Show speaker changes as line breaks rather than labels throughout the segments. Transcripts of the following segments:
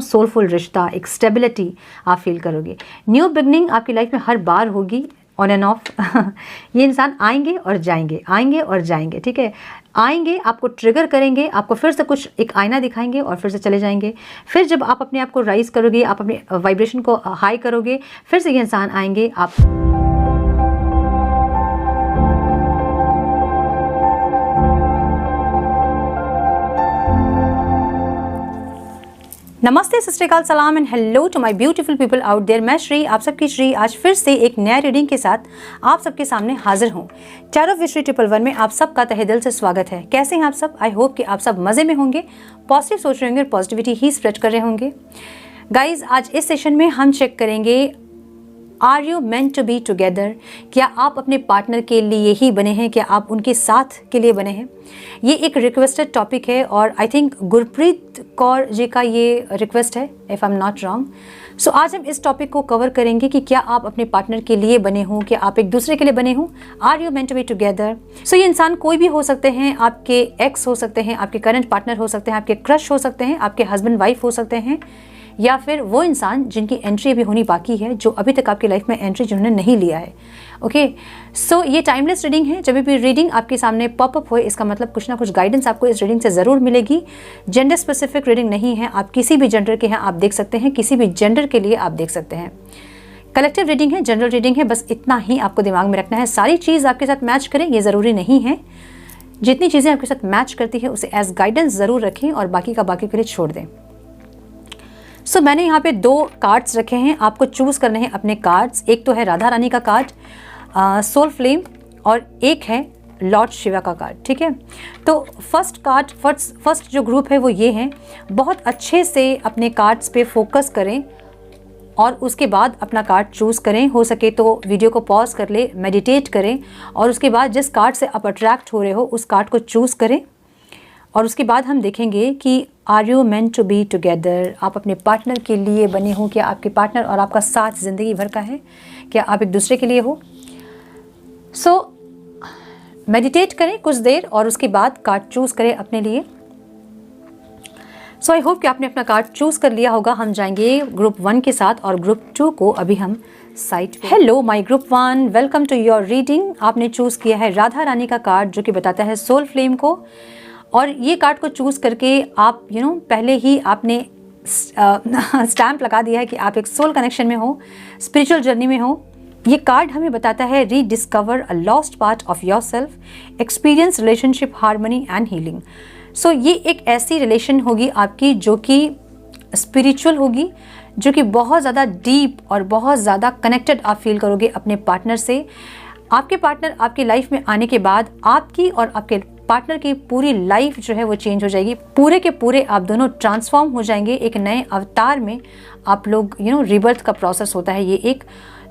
Soulful रिश्ता, एक stability आप फील करोगे। न्यू बिगनिंग आपकी लाइफ में हर बार होगी, ऑन एंड ऑफ। ये इंसान आएंगे और जाएंगे, आएंगे और जाएंगे, ठीक है। आएंगे, आपको ट्रिगर करेंगे, आपको फिर से कुछ एक आईना दिखाएंगे और फिर से चले जाएंगे। फिर जब आप अपने आप को राइज करोगे, आप अपने वाइब्रेशन को हाई करोगे, फिर से ये इंसान आएंगे। आप नमस्ते, सत श्री अकाल, सलाम and hello to my beautiful people out there. मैं श्री, आप सबकी श्री, आज फिर से एक नया रीडिंग के साथ आप सबके सामने हाजिर हूँ। टैरो विद श्री 111 में आप सबका तहे दिल से स्वागत है। कैसे हैं आप सब? आई होप कि आप सब मज़े में होंगे, पॉजिटिव सोच रहे होंगे और पॉजिटिविटी ही स्प्रेड कर रहे होंगे। गाइज, आज इस सेशन में हम चेक करेंगे, are you meant to be together? क्या आप अपने पार्टनर के लिए ही बने हैं? क्या आप उनके साथ के लिए बने हैं? ये एक रिक्वेस्टेड टॉपिक है और आई थिंक गुरप्रीत कौर जी का ये रिक्वेस्ट है, if I am not wrong. So आज हम इस टॉपिक को कवर करेंगे कि क्या आप अपने पार्टनर के लिए बने हो, क्या आप एक दूसरे के लिए बने हो? Are you meant to be together? So ये इंसान कोई भी हो सकते हैं, आपके एक्स हो सकते हैं, आपके करंट पार्टनर हो सकते हैं, आपके क्रश हो सकते हैं, आपके हस्बैंड वाइफ हो सकते हैं, या फिर वो इंसान जिनकी एंट्री अभी होनी बाकी है, जो अभी तक आपकी लाइफ में एंट्री जिन्होंने नहीं लिया है। ओके, सो ये टाइमलेस रीडिंग है। जब भी रीडिंग आपके सामने पॉपअप हो, इसका मतलब कुछ ना कुछ गाइडेंस आपको इस रीडिंग से ज़रूर मिलेगी। जेंडर स्पेसिफिक रीडिंग नहीं है, आप किसी भी जेंडर के हैं आप देख सकते हैं, किसी भी जेंडर के लिए आप देख सकते हैं। कलेक्टिव रीडिंग है, जनरल रीडिंग है, बस इतना ही आपको दिमाग में रखना है। सारी चीज़ आपके साथ मैच करें ये ज़रूरी नहीं है। जितनी चीज़ें आपके साथ मैच करती है उसे एज गाइडेंस ज़रूर रखें और बाकी का बाकी के लिए छोड़ दें। सो मैंने यहाँ पे 2 कार्ड्स रखे हैं, आपको चूज़ करने हैं अपने कार्ड्स। एक तो है राधा रानी का कार्ड, सोल फ्लेम, और एक है लॉर्ड शिवा का कार्ड, ठीक है। तो फर्स्ट कार्ड, फर्स्ट जो ग्रुप है वो ये हैं। बहुत अच्छे से अपने कार्ड्स पे फोकस करें और उसके बाद अपना कार्ड चूज़ करें। हो सके तो वीडियो को पॉज कर ले, मेडिटेट करें और उसके बाद जिस कार्ड से आप अट्रैक्ट हो रहे हो उस कार्ड को चूज़ करें। और उसके बाद हम देखेंगे कि are you meant to be together? आप अपने पार्टनर के लिए बने हो? क्या आपके पार्टनर और आपका साथ ज़िंदगी भर का है? क्या आप एक दूसरे के लिए हो? सो मेडिटेट करें कुछ देर और उसके बाद कार्ड चूज़ करें अपने लिए। सो आई होप कि आपने अपना कार्ड चूज़ कर लिया होगा। हम जाएंगे ग्रुप 1 के साथ और ग्रुप 2 को अभी हम साइट पे। Hello my group 1, welcome to your reading. आपने चूज़ किया है राधा रानी का कार्ड जो कि बताता है सोल फ्लेम को। और ये कार्ड को चूज़ करके आप पहले ही आपने स्टैम्प लगा दिया है कि आप एक सोल कनेक्शन में हो, स्पिरिचुअल जर्नी में हो। ये कार्ड हमें बताता है rediscover a lost part of yourself, experience relationship harmony and healing. So ये एक ऐसी रिलेशन होगी आपकी जो कि स्पिरिचुअल होगी, जो कि बहुत ज़्यादा डीप और बहुत ज़्यादा कनेक्टेड आप फील करोगे अपने पार्टनर से। आपके पार्टनर आपकी लाइफ में आने के बाद आपकी और आपके पार्टनर की पूरी लाइफ जो है वो चेंज हो जाएगी। पूरे के पूरे आप दोनों ट्रांसफॉर्म हो जाएंगे। एक नए अवतार में आप लोग रिबर्थ का प्रोसेस होता है ये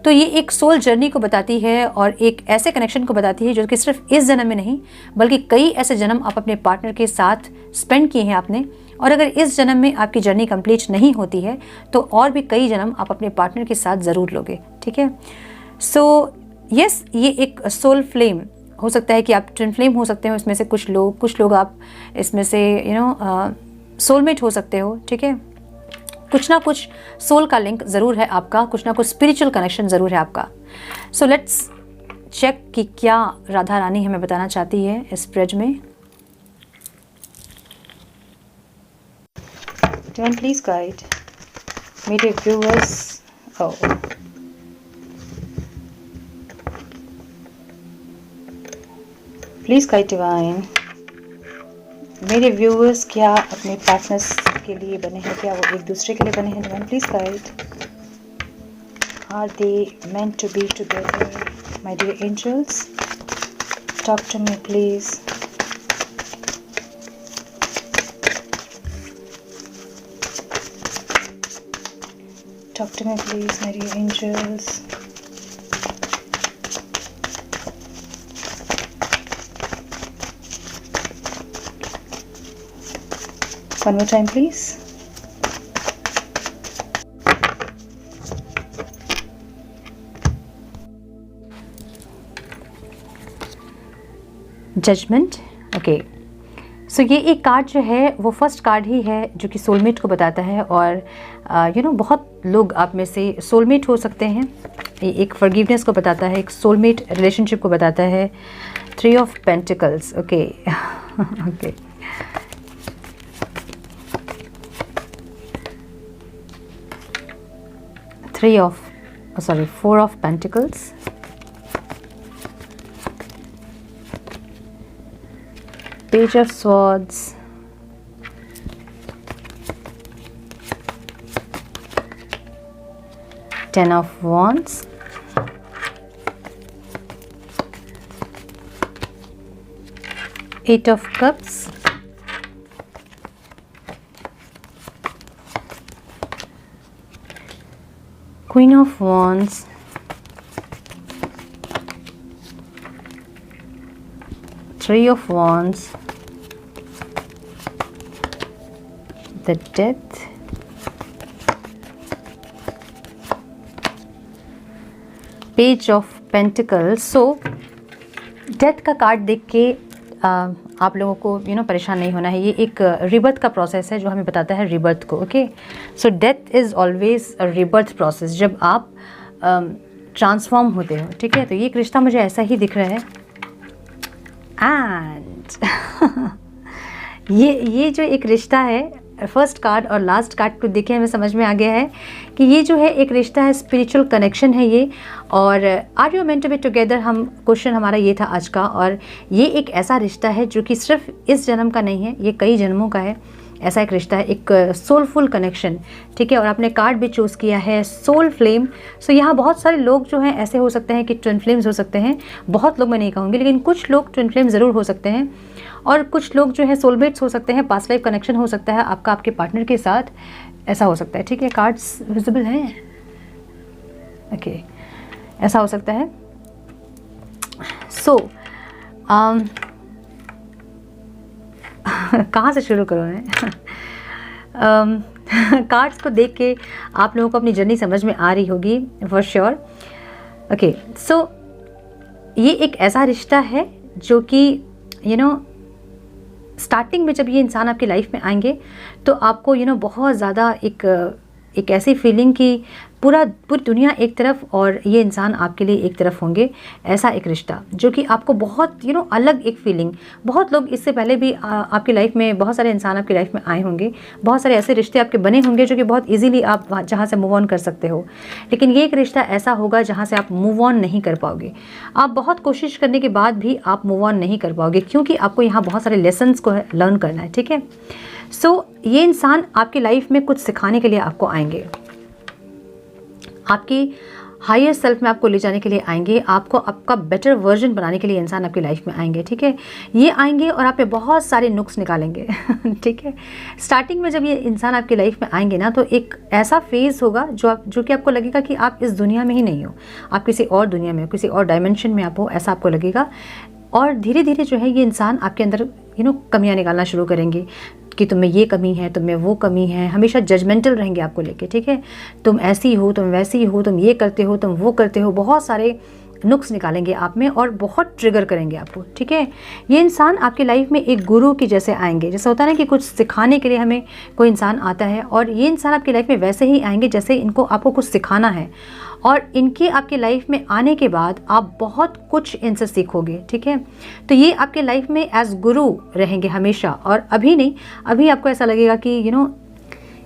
एक सोल जर्नी को बताती है और एक ऐसे कनेक्शन को बताती है जो कि सिर्फ इस जन्म में नहीं बल्कि कई ऐसे जन्म आप अपने पार्टनर के साथ स्पेंड किए हैं आपने। और अगर इस जन्म में आपकी जर्नी कंप्लीट नहीं होती है तो और भी कई जन्म आप अपने पार्टनर के साथ ज़रूर लोगे, ठीक है। सो यस, ये एक सोल फ्लेम हो सकता है कि आप ट्विन फ्लेम हो सकते हो इसमें से कुछ लोग आप इसमें से सोलमेट हो सकते हो, ठीक है। कुछ ना कुछ सोल का लिंक ज़रूर है आपका, कुछ ना कुछ स्पिरिचुअल कनेक्शन ज़रूर है आपका। सो लेट्स चेक कि क्या राधा रानी हमें बताना चाहती है इस स्प्रेड में। Divine, please guide media viewers. Please guide divine, मेरे व्यूअर्स क्या अपने पार्टनर्स के लिए बने हैं? क्या वो एक दूसरे के लिए बने हैं? Divine please guide, are they meant to be together? My dear angels, talk to me please. Talk to me please my dear angels. One more time, please. Judgment. Okay. So ये एक कार्ड जो है वो first card ही है जो कि soulmate को बताता है, और बहुत लोग आप में से सोलमेट हो सकते हैं। ये एक फॉरगिवनेस को बताता है, एक सोलमेट रिलेशनशिप को बताता है। 3 of pentacles, okay okay. Four of pentacles, Page of Swords, Ten of Wands, Eight of Cups, Queen of Wands, Three of Wands, the Death, Page of Pentacles। So death का card देख के आप लोगों को परेशान नहीं होना है। ये एक रिबर्थ का प्रोसेस है जो हमें बताता है रिबर्थ को। Okay, so death is always a rebirth process, जब आप ट्रांसफॉर्म होते हो। ठीक है, तो ये एक रिश्ता मुझे ऐसा ही दिख रहा है। एंड ये जो एक रिश्ता है, फर्स्ट कार्ड और लास्ट कार्ड को देखे हमें समझ में आ गया है कि ये जो है एक रिश्ता है, स्पिरिचुअल कनेक्शन है ये। और are you meant to be together, हम क्वेश्चन हमारा ये था आज का। और ये एक ऐसा रिश्ता है जो कि सिर्फ इस जन्म का नहीं है, ये कई जन्मों का है। ऐसा एक रिश्ता है, एक सोलफुल कनेक्शन। ठीक है, और आपने कार्ड भी चूज़ किया है सोल फ्लेम। सो यहाँ बहुत सारे लोग जो हैं ऐसे हो सकते हैं कि ट्विन फ्लेम्स हो सकते हैं। बहुत लोग मैं नहीं कहूँगी, लेकिन कुछ लोग ट्विन फ्लेम ज़रूर हो सकते हैं। और कुछ लोग जो है सोलमेट्स हो सकते हैं, पास्ट लाइफ कनेक्शन हो सकता है आपका आपके पार्टनर के साथ, ऐसा हो सकता है। ठीक है, कार्ड्स विजिबल हैं, ओके, ऐसा हो सकता है। सो कहाँ से शुरू करूँ मैं? कार्ड्स को देख के आप लोगों को अपनी जर्नी समझ में आ रही होगी फॉर श्योर। ओके, सो ये एक ऐसा रिश्ता है जो कि स्टार्टिंग में जब ये इंसान आपकी लाइफ में आएंगे तो आपको बहुत ज़्यादा एक ऐसी फीलिंग कि पूरी दुनिया एक तरफ और ये इंसान आपके लिए एक तरफ होंगे। ऐसा एक रिश्ता जो कि आपको बहुत अलग एक फीलिंग। बहुत लोग इससे पहले भी आपकी लाइफ में, बहुत सारे इंसान आपकी लाइफ में आए होंगे, बहुत सारे ऐसे रिश्ते आपके बने होंगे जो कि बहुत इजीली आप जहाँ से मूव ऑन कर सकते हो। लेकिन ये एक रिश्ता ऐसा होगा जहाँ से आप मूव ऑन नहीं कर पाओगे। आप बहुत कोशिश करने के बाद भी आप मूव ऑन नहीं कर पाओगे, क्योंकि आपको यहाँ बहुत सारे लेसन्स को लर्न करना है। ठीक है, सो ये इंसान आपकी लाइफ में कुछ सिखाने के लिए आपको आएंगे, आपकी हायर सेल्फ में आपको ले जाने के लिए आएंगे, आपको आपका बेटर वर्जन बनाने के लिए इंसान आपकी लाइफ में आएंगे। ठीक है, ये आएंगे और आप पे बहुत सारे नुक्स निकालेंगे। ठीक है, स्टार्टिंग में जब ये इंसान आपकी लाइफ में आएंगे ना, तो एक ऐसा फेज़ होगा जो कि आपको लगेगा कि आप इस दुनिया में ही नहीं हो, आप किसी और दुनिया में हो, किसी और डायमेंशन में आप हो, ऐसा आपको लगेगा। और धीरे धीरे जो है ये इंसान आपके अंदर कमियां निकालना शुरू करेंगे कि तुम में ये कमी है, तुम में वो कमी है। हमेशा जजमेंटल रहेंगे आपको लेके। ठीक है, तुम ऐसी हो, तुम वैसी हो, तुम ये करते हो, तुम वो करते हो। बहुत सारे नुक्स निकालेंगे आप में और बहुत ट्रिगर करेंगे आपको। ठीक है, ये इंसान आपकी लाइफ में एक गुरु की जैसे आएंगे। जैसे होता है ना कि कुछ सिखाने के लिए हमें कोई इंसान आता है, और ये इंसान आपकी लाइफ में वैसे ही आएंगे जैसे इनको आपको कुछ सिखाना है। और इनके आपके लाइफ में आने के बाद आप बहुत कुछ इनसे सीखोगे। ठीक है, तो ये आपके लाइफ में एज गुरु रहेंगे हमेशा। और अभी नहीं, अभी आपको ऐसा लगेगा कि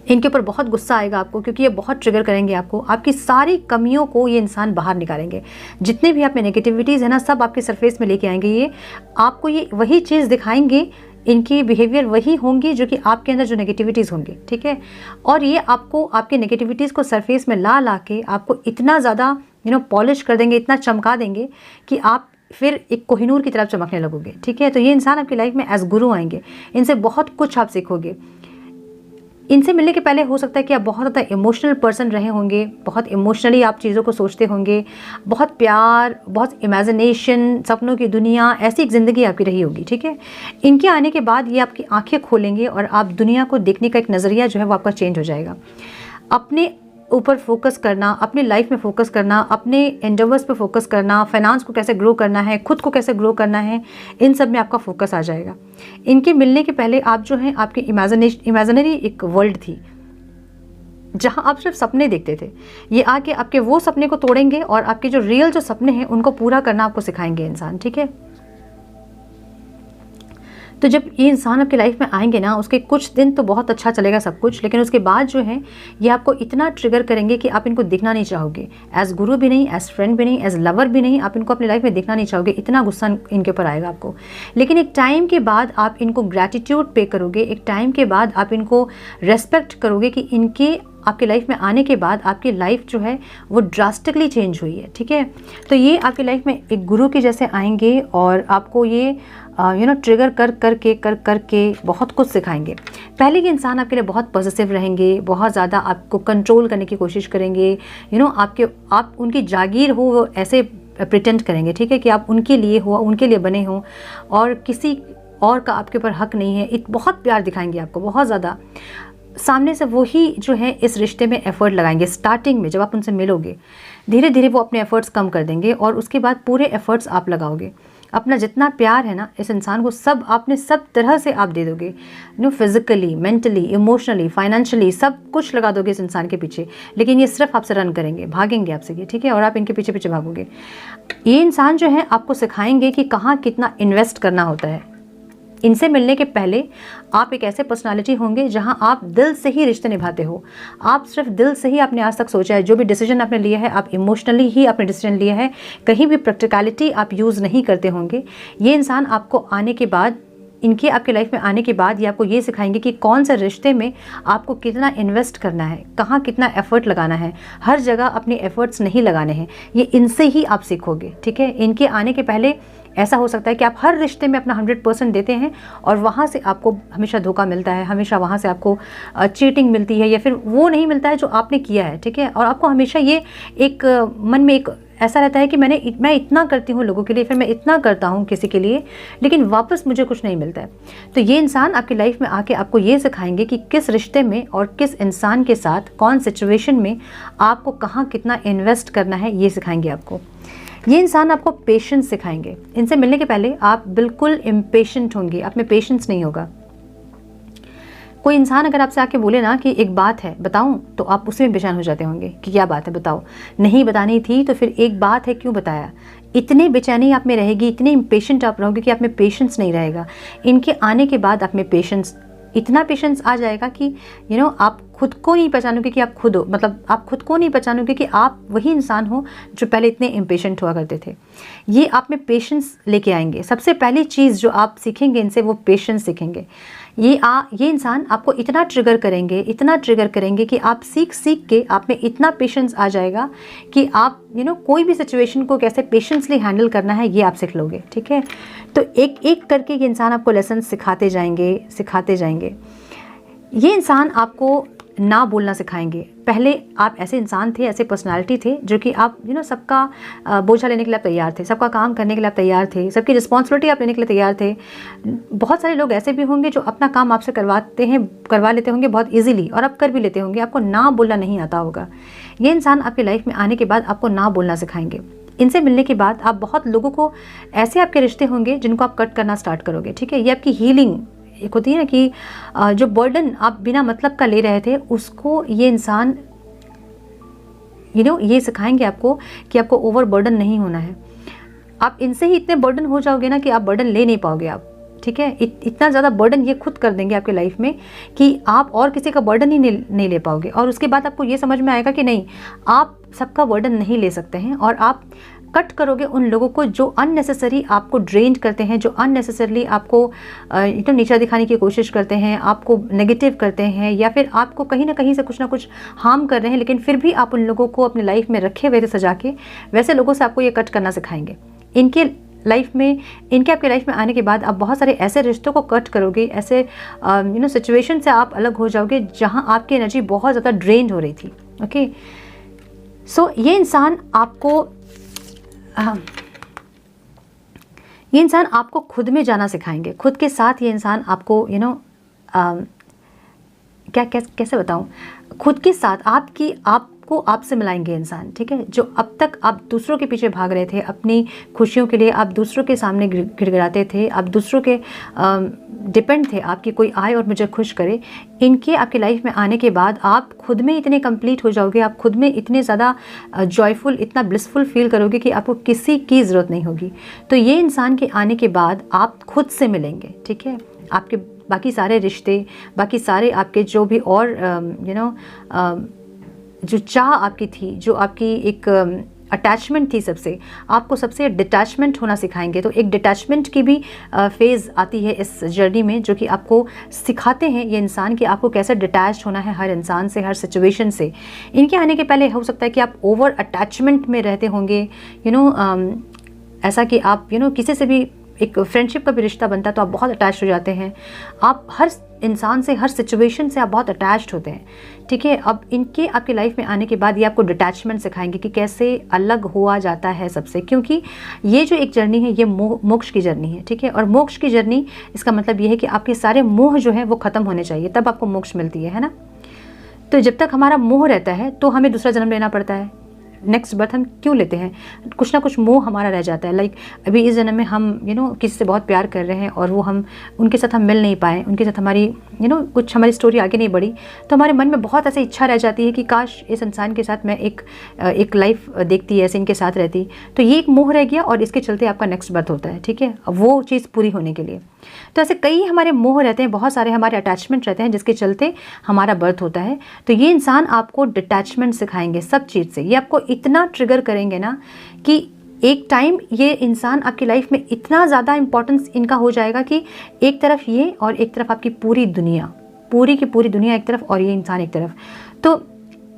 इनके ऊपर बहुत गुस्सा आएगा आपको, क्योंकि ये बहुत ट्रिगर करेंगे आपको। आपकी सारी कमियों को ये इंसान बाहर निकालेंगे। जितने भी आप में नेगेटिविटीज़ है ना, सब आपके सरफेस में लेके आएंगे। ये आपको ये वही चीज़ दिखाएंगे, इनकी बिहेवियर वही होंगी जो कि आपके अंदर जो नेगेटिविटीज़ होंगी। ठीक है, और ये आपको आपके नेगेटिविटीज़ को सरफेस में ला के आपको इतना ज़्यादा पॉलिश कर देंगे, इतना चमका देंगे कि आप फिर एक कोहिनूर की तरफ चमकने लगोगे। ठीक है, तो ये इंसान आपकी लाइफ में एज गुरु आएंगे। इनसे बहुत कुछ आप सीखोगे। इनसे मिलने के पहले हो सकता है कि आप बहुत ज़्यादा इमोशनल पर्सन रहे होंगे, बहुत इमोशनली आप चीज़ों को सोचते होंगे, बहुत प्यार, बहुत इमेजिनेशन, सपनों की दुनिया, ऐसी एक ज़िंदगी आपकी रही होगी। ठीक है, इनके आने के बाद ये आपकी आंखें खोलेंगे और आप दुनिया को देखने का एक नज़रिया जो है वो आपका चेंज हो जाएगा। अपने ऊपर फोकस करना, अपनी लाइफ में फोकस करना, अपने एंडेवर्स पे फोकस करना, फाइनेंस को कैसे ग्रो करना है, खुद को कैसे ग्रो करना है, इन सब में आपका फोकस आ जाएगा। इनके मिलने के पहले आप जो हैं आपकी इमेजिनरी एक वर्ल्ड थी जहां आप सिर्फ सपने देखते थे। ये आके आपके वो सपने को तोड़ेंगे और आपके जो रियल जो सपने हैं उनको पूरा करना आपको सिखाएंगे इंसान, ठीक है। तो जब ये इंसान आपकी लाइफ में आएंगे ना, उसके कुछ दिन तो बहुत अच्छा चलेगा सब कुछ, लेकिन उसके बाद जो है ये आपको इतना ट्रिगर करेंगे कि आप इनको दिखना नहीं चाहोगे। एज गुरु भी नहीं, एज फ्रेंड भी नहीं, एज लवर भी नहीं, आप इनको अपनी लाइफ में दिखना नहीं चाहोगे। इतना गुस्सा इनके ऊपर आएगा आपको। लेकिन एक टाइम के बाद आप इनको ग्रैटिट्यूड पे करोगे, एक टाइम के बाद आप इनको रेस्पेक्ट करोगे कि इनके आपकी लाइफ में आने के बाद आपकी लाइफ जो है वो ड्रास्टिकली चेंज हुई है, ठीक है। तो ये आपकी लाइफ में एक गुरु के जैसे आएंगे और आपको ये ट्रिगर कर करके बहुत कुछ सिखाएंगे। पहले के इंसान आपके लिए बहुत पॉजिटिव रहेंगे, बहुत ज़्यादा आपको कंट्रोल करने की कोशिश करेंगे, आप उनकी जागीर हो वो ऐसे प्रिटेंड करेंगे, ठीक है, कि आप उनके लिए हो, उनके लिए बने हो और किसी और का आपके ऊपर हक नहीं है। बहुत प्यार दिखाएंगे आपको, बहुत ज़्यादा। सामने से वही जो है इस रिश्ते में एफर्ट लगाएंगे। स्टार्टिंग में जब आप उनसे मिलोगे धीरे धीरे वो अपने एफर्ट्स कम कर देंगे और उसके बाद पूरे एफर्ट्स आप लगाओगे। अपना जितना प्यार है ना इस इंसान को सब आपने सब तरह से आप दे दोगे, फिजिकली, मेंटली, इमोशनली, फाइनेंशियली सब कुछ लगा दोगे इस इंसान के पीछे। लेकिन ये सिर्फ आपसे रन करेंगे, भागेंगे आपसे ये, ठीक है, और आप इनके पीछे पीछे भागोगे। ये इंसान जो है आपको सिखाएंगे कि कहाँ कितना इन्वेस्ट करना होता है। इनसे मिलने के पहले आप एक ऐसे पर्सनालिटी होंगे जहां आप दिल से ही रिश्ते निभाते हो। आप सिर्फ दिल से ही आपने आज तक सोचा है, जो भी डिसीजन आपने लिया है आप इमोशनली ही आपने डिसीजन लिया है, कहीं भी प्रैक्टिकलिटी आप यूज़ नहीं करते होंगे। ये इंसान आपको आने के बाद, इनके आपके लाइफ में आने के बाद ये आपको ये सिखाएंगे कि कौन से रिश्ते में आपको कितना इन्वेस्ट करना है, कहाँ कितना एफर्ट लगाना है। हर जगह अपने एफर्ट्स नहीं लगाने हैं, ये इनसे ही आप सीखोगे, ठीक है। इनके आने के पहले ऐसा हो सकता है कि आप हर रिश्ते में अपना 100% देते हैं और वहाँ से आपको हमेशा धोखा मिलता है, हमेशा वहाँ से आपको चीटिंग मिलती है या फिर वो नहीं मिलता है जो आपने किया है, ठीक है। और आपको हमेशा ये एक मन में एक ऐसा रहता है कि मैं इतना करती हूँ लोगों के लिए, फिर मैं इतना करता हूँ किसी के लिए, लेकिन वापस मुझे कुछ नहीं मिलता है। तो ये इंसान आपकी लाइफ में आके आपको ये सिखाएंगे कि किस रिश्ते में और किस इंसान के साथ कौन सिचुएशन में आपको कहाँ कितना इन्वेस्ट करना है, ये सिखाएंगे आपको। ये इंसान आपको पेशेंस सिखाएंगे। इनसे मिलने के पहले आप बिल्कुल इम्पेशेंट होंगे, आप में पेशेंस नहीं होगा। कोई इंसान अगर आपसे आके बोले ना कि एक बात है बताऊं, तो आप उसमें बेचैन हो जाते होंगे कि क्या बात है बताओ। नहीं बतानी थी तो फिर एक बात है क्यों बताया। इतनी बेचैनी आप में रहेगी, इतने इम्पेशेंट आप रहोगे कि आप में पेशेंस नहीं रहेगा। इनके आने के बाद आप में पेशेंस, इतना पेशेंस आ जाएगा कि आप खुद को नहीं पहचानोगे कि आप खुद हो, मतलब आप खुद को नहीं पहचानोगे कि आप वही इंसान हो जो पहले इतने इम्पेशेंट हुआ करते थे। ये आप में पेशेंस लेके आएंगे। सबसे पहली चीज़ जो आप सीखेंगे इनसे वो पेशेंस सीखेंगे। ये इंसान आपको इतना ट्रिगर करेंगे कि आप सीख के आप में इतना पेशेंस आ जाएगा कि आप कोई भी सिचुएशन को कैसे पेशेंसली हैंडल करना है ये आप सीख लोगे, ठीक है। तो एक एक करके ये इंसान आपको लेसन सिखाते जाएंगे। ये इंसान आपको ना बोलना सिखाएंगे। पहले आप ऐसे इंसान थे, ऐसे पर्सनालिटी थे जो कि आप सबका बोझा लेने के लिए आप तैयार थे, सबका काम करने के लिए आप तैयार थे, सबकी रिस्पॉन्सिबिलिटी आप लेने के लिए तैयार थे। बहुत सारे लोग ऐसे भी होंगे जो अपना काम आपसे करवा लेते होंगे बहुत इजीली, और आप कर भी लेते होंगे, आपको ना बोलना नहीं आता होगा। ये इंसान आपकी लाइफ में आने के बाद आपको ना बोलना सिखाएंगे। इनसे मिलने के बाद आप बहुत लोगों को, ऐसे आपके रिश्ते होंगे जिनको आप कट करना स्टार्ट करोगे, ठीक है। ये आपकी हीलिंग एक होती है ना कि जो बर्डन आप बिना मतलब का ले रहे थे उसको ये इंसान ये सिखाएंगे आपको कि आपको ओवर बर्डन नहीं होना है। आप इनसे ही इतने बर्डन हो जाओगे ना कि आप बर्डन ले नहीं पाओगे आप, ठीक है। इतना ज़्यादा बर्डन ये खुद कर देंगे आपकी लाइफ में कि आप और किसी का बर्डन ही नहीं ले पाओगे। और उसके बाद आपको ये समझ में आएगा कि नहीं, आप सबका बर्डन नहीं ले सकते हैं और आप कट करोगे उन लोगों को जो अननेसेसरी आपको ड्रेन करते हैं, जो अननेसेसरली आपको नीचा दिखाने की कोशिश करते हैं, आपको नेगेटिव करते हैं या फिर आपको कहीं ना कहीं से कुछ ना कुछ हार्म कर रहे हैं, लेकिन फिर भी आप उन लोगों को अपनी लाइफ में रखे हुए थे सजा के। वैसे लोगों से आपको ये कट करना सिखाएंगे। इनके आपके लाइफ में आने के बाद आप बहुत सारे ऐसे रिश्तों को कट करोगे, ऐसे सिचुएशन से आप अलग हो जाओगे जहां आपकी एनर्जी बहुत ज़्यादा ड्रेन हो रही थी, ओके। सो ये इंसान आपको खुद में जाना सिखाएंगे, खुद के साथ। ये इंसान आपको कैसे बताऊं, खुद के साथ आप आपको आपसे मिलाएंगे इंसान, ठीक है। जो अब तक आप दूसरों के पीछे भाग रहे थे, अपनी खुशियों के लिए आप दूसरों के सामने गिड़गिड़ाते थे, आप दूसरों के डिपेंड थे आपकी कोई आए और मुझे खुश करे, इनके आपकी लाइफ में आने के बाद आप खुद में इतने कंप्लीट हो जाओगे, आप खुद में इतने ज़्यादा जॉयफुल, इतना ब्लिसफुल फील करोगे कि आपको किसी की ज़रूरत नहीं होगी। तो ये इंसान के आने के बाद आप खुद से मिलेंगे, ठीक है। आपके बाकी सारे रिश्ते, बाकी सारे आपके जो भी और जो चाह आपकी थी, जो आपकी एक अटैचमेंट थी सबसे, आपको सबसे डिटैचमेंट होना सिखाएंगे। तो एक डिटैचमेंट की भी फेज़ आती है इस जर्नी में, जो कि आपको सिखाते हैं ये इंसान कि आपको कैसे डिटैच होना है हर इंसान से, हर सिचुएशन से। इनके आने के पहले हो सकता है कि आप ओवर अटैचमेंट में रहते होंगे, ऐसा कि आप किसी से भी एक फ्रेंडशिप का भी रिश्ता बनता है तो आप बहुत अटैच हो जाते हैं, आप हर इंसान से, हर सिचुएशन से आप बहुत अटैच्ड होते हैं, ठीक है। अब इनके आपकी लाइफ में आने के बाद ये आपको डिटैचमेंट सिखाएंगे कि कैसे अलग हुआ जाता है सबसे, क्योंकि ये जो एक जर्नी है ये मोक्ष की जर्नी है, ठीक है। और मोक्ष की जर्नी, इसका मतलब ये है कि आपके सारे मोह जो है वो ख़त्म होने चाहिए, तब आपको मोक्ष मिलती है ना। तो जब तक हमारा मोह रहता है तो हमें दूसरा जन्म लेना पड़ता है, नेक्स्ट बर्थ हम क्यों लेते हैं, कुछ ना कुछ मोह हमारा रह जाता है। लाइक अभी इस जन्म में हम किसी से बहुत प्यार कर रहे हैं और वो हम उनके साथ हम मिल नहीं पाए, उनके साथ हमारी कुछ हमारी स्टोरी आगे नहीं बढ़ी, तो हमारे मन में बहुत ऐसी इच्छा रह जाती है कि काश इस इंसान के साथ मैं एक लाइफ देखती, ऐसे इनके साथ रहती। तो ये एक मोह रह गया और इसके चलते आपका नेक्स्ट बर्थ होता है, ठीक है, वो चीज़ पूरी होने के लिए। तो ऐसे कई हमारे मोह रहते हैं, बहुत सारे हमारे अटैचमेंट रहते हैं जिसके चलते हमारा बर्थ होता है। तो ये इंसान आपको डिटैचमेंट सिखाएंगे सब चीज़ से, ये आपको इतना ट्रिगर करेंगे ना कि एक टाइम ये इंसान आपकी लाइफ में इतना ज़्यादा इंपॉर्टेंस इनका हो जाएगा कि एक तरफ ये और एक तरफ आपकी पूरी दुनिया, पूरी की पूरी दुनिया एक तरफ और ये इंसान एक तरफ। तो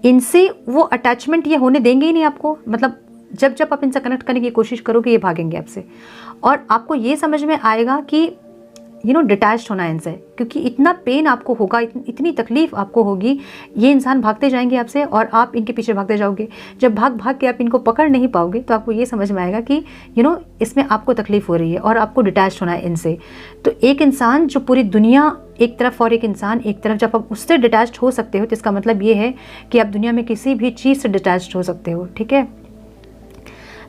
इनसे वो अटैचमेंट ये होने देंगे ही नहीं आपको, मतलब जब जब आप इनसे कनेक्ट करने की कोशिश करोगे ये भागेंगे आपसे, और आपको ये समझ में आएगा कि डिटैच्ड होना इनसे, क्योंकि इतना पेन आपको होगा, इतनी तकलीफ़ आपको होगी, ये इंसान भागते जाएंगे आपसे और आप इनके पीछे भागते जाओगे। जब भाग भाग के आप इनको पकड़ नहीं पाओगे तो आपको ये समझ में आएगा कि इसमें आपको तकलीफ़ हो रही है और आपको डिटैच्ड होना है इनसे। तो एक इंसान जो पूरी दुनिया एक तरफ और एक इंसान एक तरफ, जब आप उससे डिटैच्ड हो सकते हो तो इसका मतलब ये है कि आप दुनिया में किसी भी चीज़ से डिटैच्ड हो सकते हो, ठीक है।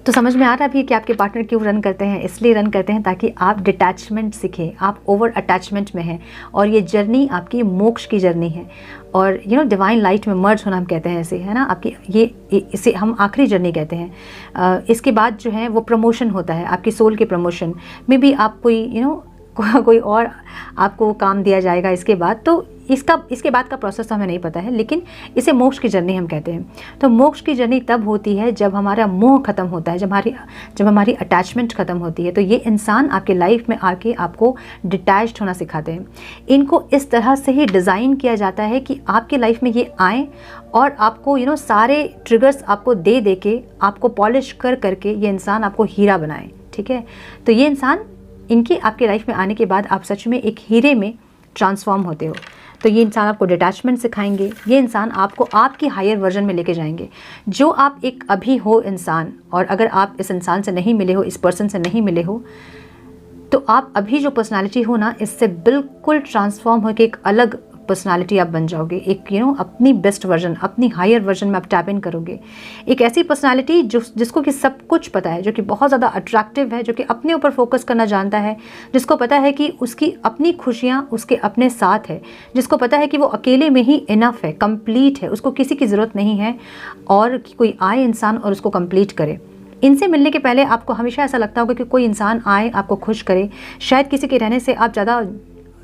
तो समझ में आ रहा है कि आपके पार्टनर क्यों रन करते हैं, इसलिए रन करते हैं ताकि आप डिटैचमेंट सीखें, आप ओवर अटैचमेंट में हैं और ये जर्नी आपकी मोक्ष की जर्नी है। और डिवाइन लाइट में मर्ज होना हम कहते हैं इसे, है ना, आपकी इसे हम आखिरी जर्नी कहते हैं। इसके बाद जो है वो प्रमोशन होता है, आपकी सोल के प्रमोशन में भी आप कोई और आपको काम दिया जाएगा इसके बाद। तो इसके बाद का प्रोसेस तो हमें नहीं पता है, लेकिन इसे मोक्ष की जर्नी हम कहते हैं। तो मोक्ष की जर्नी तब होती है जब हमारा मोह खत्म होता है, जब हमारी अटैचमेंट खत्म होती है। तो ये इंसान आपके लाइफ में आके आपको डिटैच्ड होना सिखाते हैं। इनको इस तरह से ही डिज़ाइन किया जाता है कि आपकी लाइफ में ये आएँ और आपको सारे ट्रिगर्स आपको दे के, आपको पॉलिश करके ये इंसान आपको हीरा बनाए, ठीक है। तो ये इंसान, इनकी आपके लाइफ में आने के बाद आप सच में एक हीरे में ट्रांसफॉर्म होते हो। तो ये इंसान आपको डिटैचमेंट सिखाएंगे, ये इंसान आपको आपकी हायर वर्जन में लेके जाएंगे। जो आप एक अभी हो इंसान, और अगर आप इस इंसान से नहीं मिले हो, इस पर्सन से नहीं मिले हो, तो आप अभी जो पर्सनालिटी हो ना, इससे बिल्कुल ट्रांसफॉर्म होकर एक अलग पर्सनालिटी आप बन जाओगे। एक अपनी बेस्ट वर्जन, अपनी हायर वर्जन में आप टैप इन करोगे। एक ऐसी पर्सनालिटी जिसको कि सब कुछ पता है, जो कि बहुत ज़्यादा अट्रैक्टिव है, जो कि अपने ऊपर फोकस करना जानता है, जिसको पता है कि उसकी अपनी खुशियाँ उसके अपने साथ है, जिसको पता है कि वो अकेले में ही इनफ है, कंप्लीट है, उसको किसी की ज़रूरत नहीं है और कि कोई आए इंसान और उसको कंप्लीट करे। इनसे मिलने के पहले आपको हमेशा ऐसा लगता होगा कि कोई इंसान आए आपको खुश करे, शायद किसी के रहने से आप ज़्यादा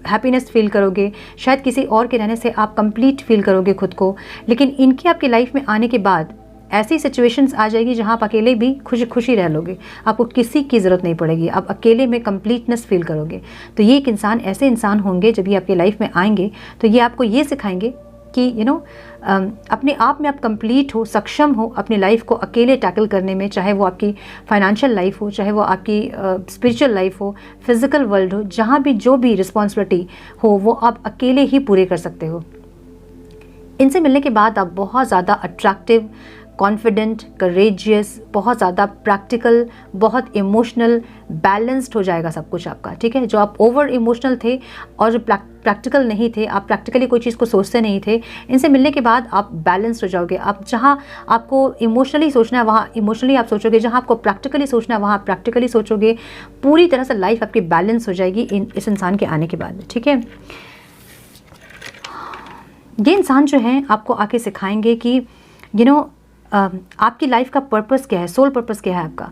हैप्पीनेस फील करोगे, शायद किसी और के रहने से आप कंप्लीट फील करोगे खुद को। लेकिन इनकी आपकी लाइफ में आने के बाद ऐसी सिचुएशंस आ जाएगी जहाँ आप अकेले भी खुशी रह लोगे, आपको किसी की ज़रूरत नहीं पड़ेगी, आप अकेले में कंप्लीटनेस फील करोगे। तो ये एक इंसान, ऐसे इंसान होंगे जब ये आपकी लाइफ में आएंगे तो ये आपको ये सिखाएंगे कि अपने आप में आप कंप्लीट हो, सक्षम हो अपनी लाइफ को अकेले टैकल करने में, चाहे वो आपकी फाइनेंशियल लाइफ हो, चाहे वो आपकी स्पिरिचुअल लाइफ हो, फिजिकल वर्ल्ड हो, जहाँ भी जो भी रिस्पॉन्सिबिलिटी हो वो आप अकेले ही पूरे कर सकते हो। इनसे मिलने के बाद आप बहुत ज़्यादा अट्रैक्टिव, कॉन्फिडेंट, करेजियस, बहुत ज़्यादा प्रैक्टिकल, बहुत इमोशनल, बैलेंस्ड हो जाएगा सब कुछ आपका, ठीक है। जो आप ओवर इमोशनल थे और जो प्रैक्टिकल नहीं थे, आप प्रैक्टिकली कोई चीज़ को सोचते नहीं थे, इनसे मिलने के बाद आप बैलेंस्ड हो जाओगे। आप जहाँ आपको इमोशनली सोचना है वहाँ इमोशनली आप सोचोगे, जहाँ आपको प्रैक्टिकली सोचना है वहाँ आप प्रैक्टिकली सोचोगे। पूरी तरह से लाइफ आपकी बैलेंस हो जाएगी इस इंसान के आने के बाद, ठीक है। ये इंसान जो है आपको आके सिखाएंगे कि आपकी लाइफ का पर्पस क्या है, सोल पर्पस क्या है आपका,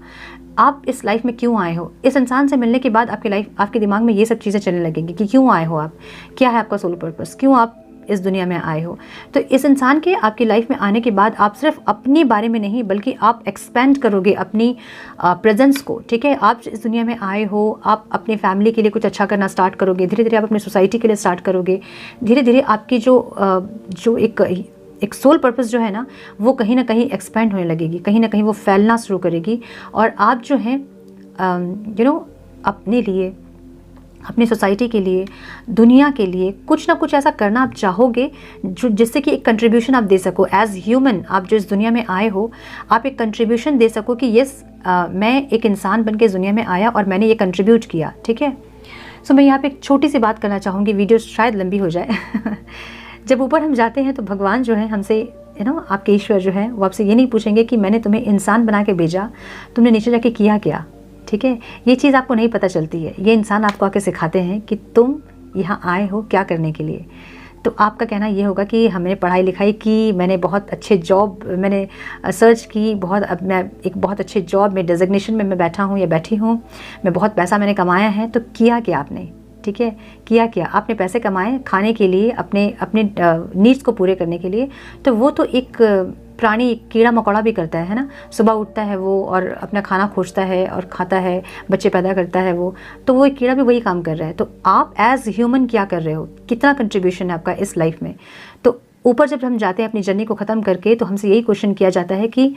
आप इस लाइफ में क्यों आए हो। इस इंसान से मिलने के बाद आपके दिमाग में ये सब चीज़ें चलने लगेंगी कि क्यों आए हो आप, क्या है आपका सोल पर्पस, क्यों आप इस दुनिया में आए हो। तो इस इंसान के आपकी लाइफ में आने के बाद आप सिर्फ अपने बारे में नहीं बल्कि आप एक्सपेंड करोगे अपनी प्रेजेंस को, ठीक है। आप इस दुनिया में आए हो, आप अपने फैमिली के लिए कुछ अच्छा करना स्टार्ट करोगे, धीरे धीरे आप अपनी सोसाइटी के लिए स्टार्ट करोगे, धीरे धीरे आपकी जो एक सोल पर्पस जो है ना वो कहीं ना कहीं एक्सपेंड होने लगेगी, कहीं ना कहीं वो फैलना शुरू करेगी। और आप जो है अपने लिए, अपनी सोसाइटी के लिए, दुनिया के लिए कुछ ना कुछ ऐसा करना आप चाहोगे जिससे कि एक कंट्रीब्यूशन आप दे सको। एज ह्यूमन आप जो इस दुनिया में आए हो, आप एक कंट्रीब्यूशन दे सको कि यस मैं एक इंसान बन के इस दुनिया में आया और मैंने ये कंट्रीब्यूट किया, ठीक है। सो मैं यहाँ पे एक छोटी सी बात करना चाहूँगी, वीडियो शायद लंबी हो जाए। जब ऊपर हम जाते हैं तो भगवान जो है हमसे आपके ईश्वर जो है वो आपसे ये नहीं पूछेंगे कि मैंने तुम्हें इंसान बना के भेजा, तुमने नीचे जाके किया क्या, ठीक है। ये चीज़ आपको नहीं पता चलती है। ये इंसान आपको आके सिखाते हैं कि तुम यहाँ आए हो क्या करने के लिए। तो आपका कहना ये होगा कि हमने पढ़ाई लिखाई की, मैंने बहुत अच्छे जॉब मैंने सर्च की, अब मैं एक बहुत अच्छे जॉब में डेजिग्नेशन में मैं बैठा हूँ या बैठी हूँ, मैं बहुत पैसा मैंने कमाया है। तो किया क्या आपने, ठीक है, किया क्या आपने, पैसे कमाए खाने के लिए, अपने नीड्स को पूरे करने के लिए। तो वो तो एक प्राणी कीड़ा मकोड़ा भी करता है ना, सुबह उठता है वो और अपना खाना खोजता है और खाता है, बच्चे पैदा करता है वो, तो वो एक कीड़ा भी वही काम कर रहा है। तो आप एज ह्यूमन क्या कर रहे हो, कितना कंट्रीब्यूशन है आपका इस लाइफ में। तो ऊपर जब हम जाते हैं अपनी जर्नी को ख़त्म करके तो हमसे यही क्वेश्चन किया जाता है कि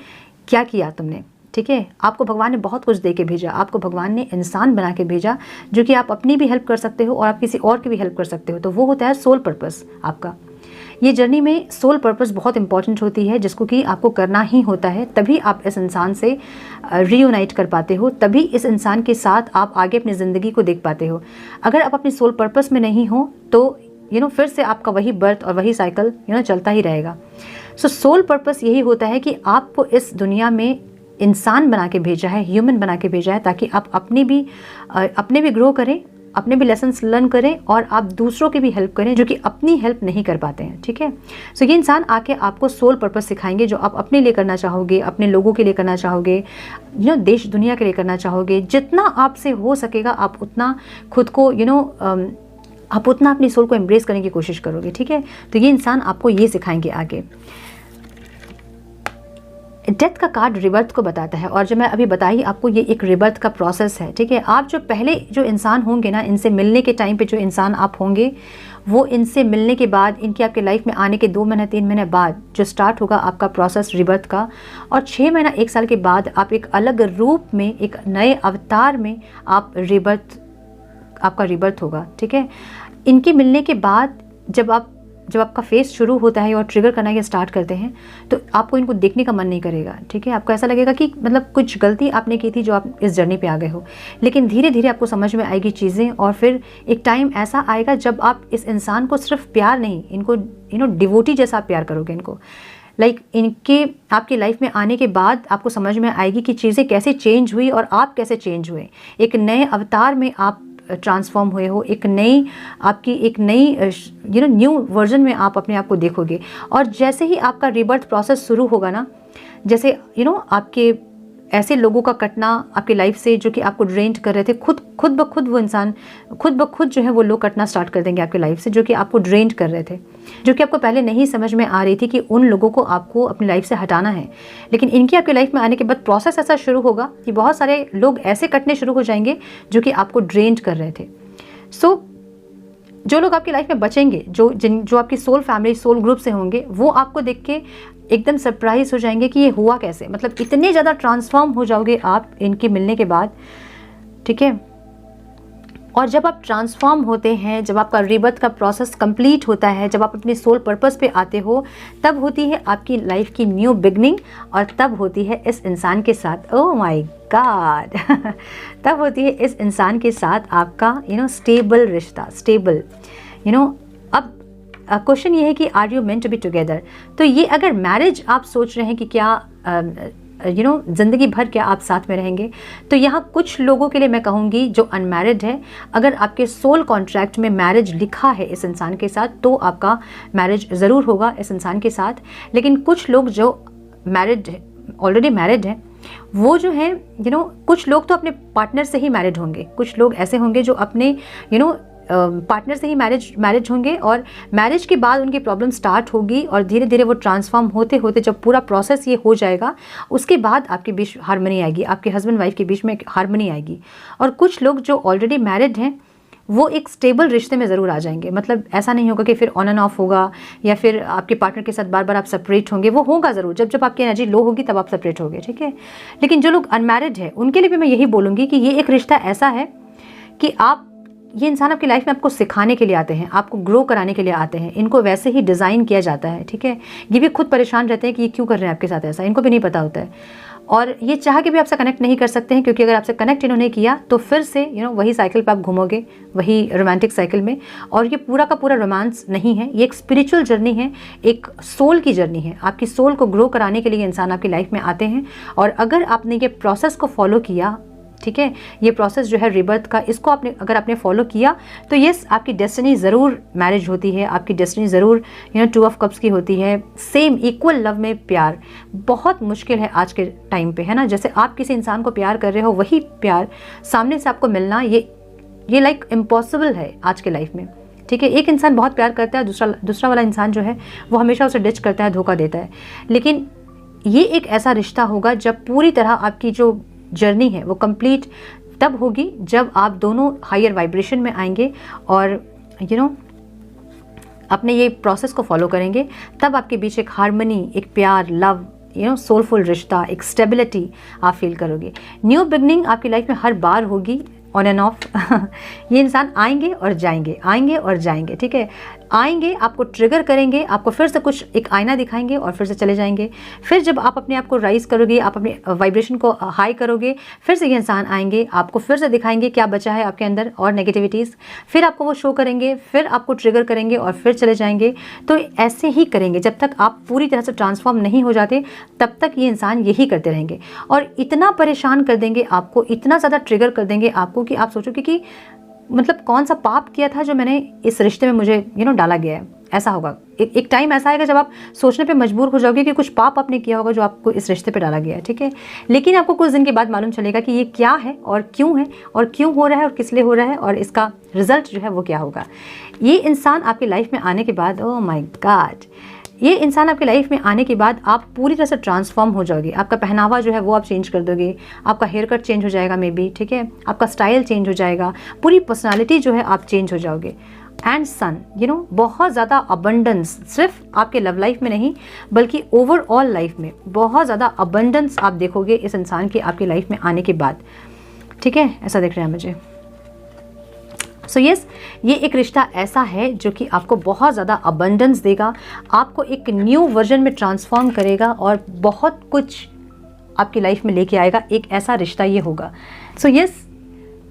क्या किया तुमने, ठीक है। आपको भगवान ने बहुत कुछ दे के भेजा, आपको भगवान ने इंसान बना के भेजा जो कि आप अपनी भी हेल्प कर सकते हो और आप किसी और की भी हेल्प कर सकते हो। तो वो होता है सोल पर्पस आपका। ये जर्नी में सोल पर्पस बहुत इंपॉर्टेंट होती है जिसको कि आपको करना ही होता है, तभी आप इस इंसान से रीयूनाइट कर पाते हो, तभी इस इंसान के साथ आप आगे अपनी ज़िंदगी को देख पाते हो। अगर आप अपनी सोल पर्पस में नहीं हो तो फिर से आपका वही बर्थ और वही साइकिल चलता ही रहेगा। सो सोल पर्पस यही होता है कि आपको इस दुनिया में इंसान बना के भेजा है, ह्यूमन बना के भेजा है, ताकि आप अपने भी ग्रो करें, अपने भी लेसन्स लर्न करें और आप दूसरों की भी हेल्प करें जो कि अपनी हेल्प नहीं कर पाते हैं, ठीक है। सो ये इंसान आके आपको सोल पर्पस सिखाएंगे जो आप अपने लिए करना चाहोगे, अपने लोगों के लिए करना चाहोगे, देश दुनिया के लिए करना चाहोगे। जितना आपसे हो सकेगा आप उतना खुद को आप उतना अपनी सोल को एम्ब्रेस करने की कोशिश करोगे, ठीक है। तो ये इंसान आपको ये सिखाएंगे आगे। डेथ का कार्ड रिबर्थ को बताता है और जो मैं अभी बताई आपको ये एक रिबर्थ का प्रोसेस है, ठीक है। आप जो इंसान होंगे ना, इनसे मिलने के टाइम पे जो इंसान आप होंगे वो इनसे मिलने के बाद, इनकी आपके लाइफ में आने के 2 महीने 3 महीने बाद जो स्टार्ट होगा आपका प्रोसेस रिबर्थ का, और 6 महीना 1 साल के बाद आप एक अलग रूप में, एक नए अवतार में आपका रिबर्थ होगा, ठीक है। इनके मिलने के बाद जब आपका फेस शुरू होता है और ट्रिगर करना ये स्टार्ट करते हैं तो आपको इनको देखने का मन नहीं करेगा, ठीक है। आपको ऐसा लगेगा कि मतलब कुछ गलती आपने की थी जो आप इस जर्नी पे आ गए हो। लेकिन धीरे धीरे आपको समझ में आएगी चीज़ें और फिर एक टाइम ऐसा आएगा जब आप इस इंसान को सिर्फ प्यार नहीं, इनको डिवोटी जैसा आप प्यार करोगे इनको। इनके आपकी लाइफ में आने के बाद आपको समझ में आएगी कि चीज़ें कैसे चेंज हुई और आप कैसे चेंज हुए। एक नए अवतार में आप ट्रांसफॉर्म हुए हो, एक नई न्यू वर्जन में आप अपने आप को देखोगे। और जैसे ही आपका रिबर्थ प्रोसेस शुरू होगा ना, जैसे आपके ऐसे लोगों का कटना आपकी लाइफ से जो कि आपको ड्रेन्ड कर रहे थे, खुद ब खुद वो इंसान खुद ब खुद जो है वो लोग कटना स्टार्ट कर देंगे आपकी लाइफ से जो कि आपको ड्रेन्ड कर रहे थे, जो कि आपको पहले नहीं समझ में आ रही थी कि उन लोगों को आपको अपनी लाइफ से हटाना है। लेकिन इनकी आपकी लाइफ में आने के बाद प्रोसेस ऐसा शुरू होगा कि बहुत सारे लोग ऐसे कटने शुरू हो जाएंगे जो कि आपको ड्रेन्ड कर रहे थे। सो जो लोग आपकी लाइफ में बचेंगे, जो आपकी सोल फैमिली, सोल ग्रुप से होंगे, वो आपको देख के एकदम सरप्राइज हो जाएंगे कि ये हुआ कैसे। मतलब इतने ज़्यादा ट्रांसफॉर्म हो जाओगे आप इनके मिलने के बाद, ठीक है। और जब आप ट्रांसफॉर्म होते हैं, जब आपका रीबर्थ का प्रोसेस कंप्लीट होता है, जब आप अपने सोल पर्पस पे आते हो, तब होती है आपकी लाइफ की न्यू बिगनिंग। और तब होती है इस इंसान के साथ, ओह माय गॉड तब होती है इस इंसान के साथ आपका स्टेबल रिश्ता, स्टेबल अब क्वेश्चन ये है कि are you meant to be together. तो ये अगर मैरिज आप सोच रहे हैं कि क्या ज़िंदगी भर क्या आप साथ में रहेंगे, तो यहाँ कुछ लोगों के लिए मैं कहूँगी जो अनमैरिड है, अगर आपके सोल कॉन्ट्रैक्ट में मैरिज लिखा है इस इंसान के साथ, तो आपका मैरिज ज़रूर होगा इस इंसान के साथ। लेकिन कुछ लोग जो मैरिड ऑलरेडी मैरिड हैं, वो जो है कुछ लोग तो अपने पार्टनर से ही मैरिड होंगे, कुछ लोग ऐसे होंगे जो अपने पार्टनर से ही मैरिज होंगे, और मैरिज के बाद उनकी प्रॉब्लम स्टार्ट होगी और धीरे धीरे वो ट्रांसफॉर्म होते होते जब पूरा प्रोसेस ये हो जाएगा, उसके बाद आपके बीच हार्मनी आएगी, आपके हस्बैंड वाइफ के बीच में हार्मनी आएगी। और कुछ लोग जो ऑलरेडी मैरिड हैं, वो एक स्टेबल रिश्ते में ज़रूर आ जाएंगे। मतलब ऐसा नहीं होगा कि फिर ऑन एंड ऑफ होगा या फिर आपके पार्टनर के साथ बार बार आप सेपरेट होंगे, वो होगा ज़रूर। जब जब आपकी एनर्जी लो होगी तब आप सेपरेट होगे, ठीक है। लेकिन जो लोग अनमैरिड हैं, उनके लिए भी मैं यही बोलूँगी कि ये एक रिश्ता ऐसा है कि ये इंसान आपकी लाइफ में आपको सिखाने के लिए आते हैं, आपको ग्रो कराने के लिए आते हैं। इनको वैसे ही डिज़ाइन किया जाता है, ठीक है। ये भी खुद परेशान रहते हैं कि ये क्यों कर रहे हैं आपके साथ ऐसा, इनको भी नहीं पता होता है। और ये चाह के भी आपसे कनेक्ट नहीं कर सकते हैं, क्योंकि अगर आपसे कनेक्ट इन्होंने किया तो फिर से वही साइकिल पे आप घूमोगे, वही रोमांटिक साइकिल में। और ये पूरा का पूरा रोमांस नहीं है, ये एक स्पिरिचुअल जर्नी है, एक सोल की जर्नी है। आपकी सोल को ग्रो कराने के लिए इंसान आपकी लाइफ में आते हैं। और अगर आपने ये प्रोसेस को फॉलो किया, ठीक है, ये प्रोसेस जो है रिबर्थ का, इसको अगर आपने फॉलो किया, तो यस, आपकी डेस्टिनी ज़रूर मैरिज होती है, आपकी डेस्टिनी ज़रूर 2 ऑफ कप्स की होती है। सेम इक्वल लव में प्यार बहुत मुश्किल है आज के टाइम पे, है ना। जैसे आप किसी इंसान को प्यार कर रहे हो, वही प्यार सामने से आपको मिलना, ये लाइक इम्पॉसिबल है आज के लाइफ में, ठीक है। एक इंसान बहुत प्यार करता है, दूसरा वाला इंसान जो है वो हमेशा उसे डिच करता है, धोखा देता है। लेकिन ये एक ऐसा रिश्ता होगा जब पूरी तरह आपकी जो जर्नी है वो कंप्लीट तब होगी जब आप दोनों हायर वाइब्रेशन में आएंगे और अपने ये प्रोसेस को फॉलो करेंगे। तब आपके बीच एक हार्मनी, एक प्यार, लव, सोलफुल रिश्ता, एक स्टेबिलिटी आप फील करोगे। न्यू बिगनिंग आपकी लाइफ में हर बार होगी, ऑन एंड ऑफ ये इंसान आएंगे और जाएंगे, आएंगे और जाएंगे, ठीक है। आएंगे, आपको ट्रिगर करेंगे, आपको फिर से कुछ एक आईना दिखाएंगे और फिर से चले जाएंगे। फिर जब आप अपने आप को राइज करोगे, आप अपने वाइब्रेशन को हाई करोगे, फिर से ये इंसान आएंगे, आपको फिर से दिखाएंगे क्या बचा है आपके अंदर और नेगेटिविटीज़, फिर आपको वो शो करेंगे, फिर आपको ट्रिगर करेंगे और फिर चले जाएंगे। तो ऐसे ही करेंगे जब तक आप पूरी तरह से ट्रांसफॉर्म नहीं हो जाते, तब तक ये इंसान यही करते रहेंगे और इतना परेशान कर देंगे आपको, इतना ज़्यादा ट्रिगर कर देंगे आपको कि आप सोचोगे कि मतलब कौन सा पाप किया था जो मैंने इस रिश्ते में मुझे डाला गया है। ऐसा होगा, एक टाइम ऐसा आएगा जब आप सोचने पे मजबूर हो जाओगे कि कुछ पाप आपने किया होगा जो आपको इस रिश्ते पे डाला गया है, ठीक है। लेकिन आपको कुछ दिन के बाद मालूम चलेगा कि ये क्या है और क्यों हो रहा है और किस लिए हो रहा है और इसका रिजल्ट जो है वो क्या होगा। ये इंसान आपकी लाइफ में आने के बाद, ओह माय गॉड, ये इंसान आपकी लाइफ में आने के बाद आप पूरी तरह से ट्रांसफॉर्म हो जाओगे। आपका पहनावा जो है वो आप चेंज कर दोगे, आपका हेयर कट चेंज हो जाएगा मे बी, ठीक है, आपका स्टाइल चेंज हो जाएगा, पूरी पर्सनालिटी जो है आप चेंज हो जाओगे। एंड सन बहुत ज़्यादा अबंडेंस, सिर्फ आपके लव लाइफ में नहीं बल्कि ओवरऑल लाइफ में बहुत ज़्यादा अबंडेंस आप देखोगे इस इंसान की आपकी लाइफ में आने के बाद, ठीक है। ऐसा दिख रहा है मुझे। सो यस, ये एक रिश्ता ऐसा है जो कि आपको बहुत ज़्यादा अबंडेंस देगा, आपको एक न्यू वर्जन में ट्रांसफॉर्म करेगा और बहुत कुछ आपकी लाइफ में लेके आएगा। एक ऐसा रिश्ता ये होगा। सो यस,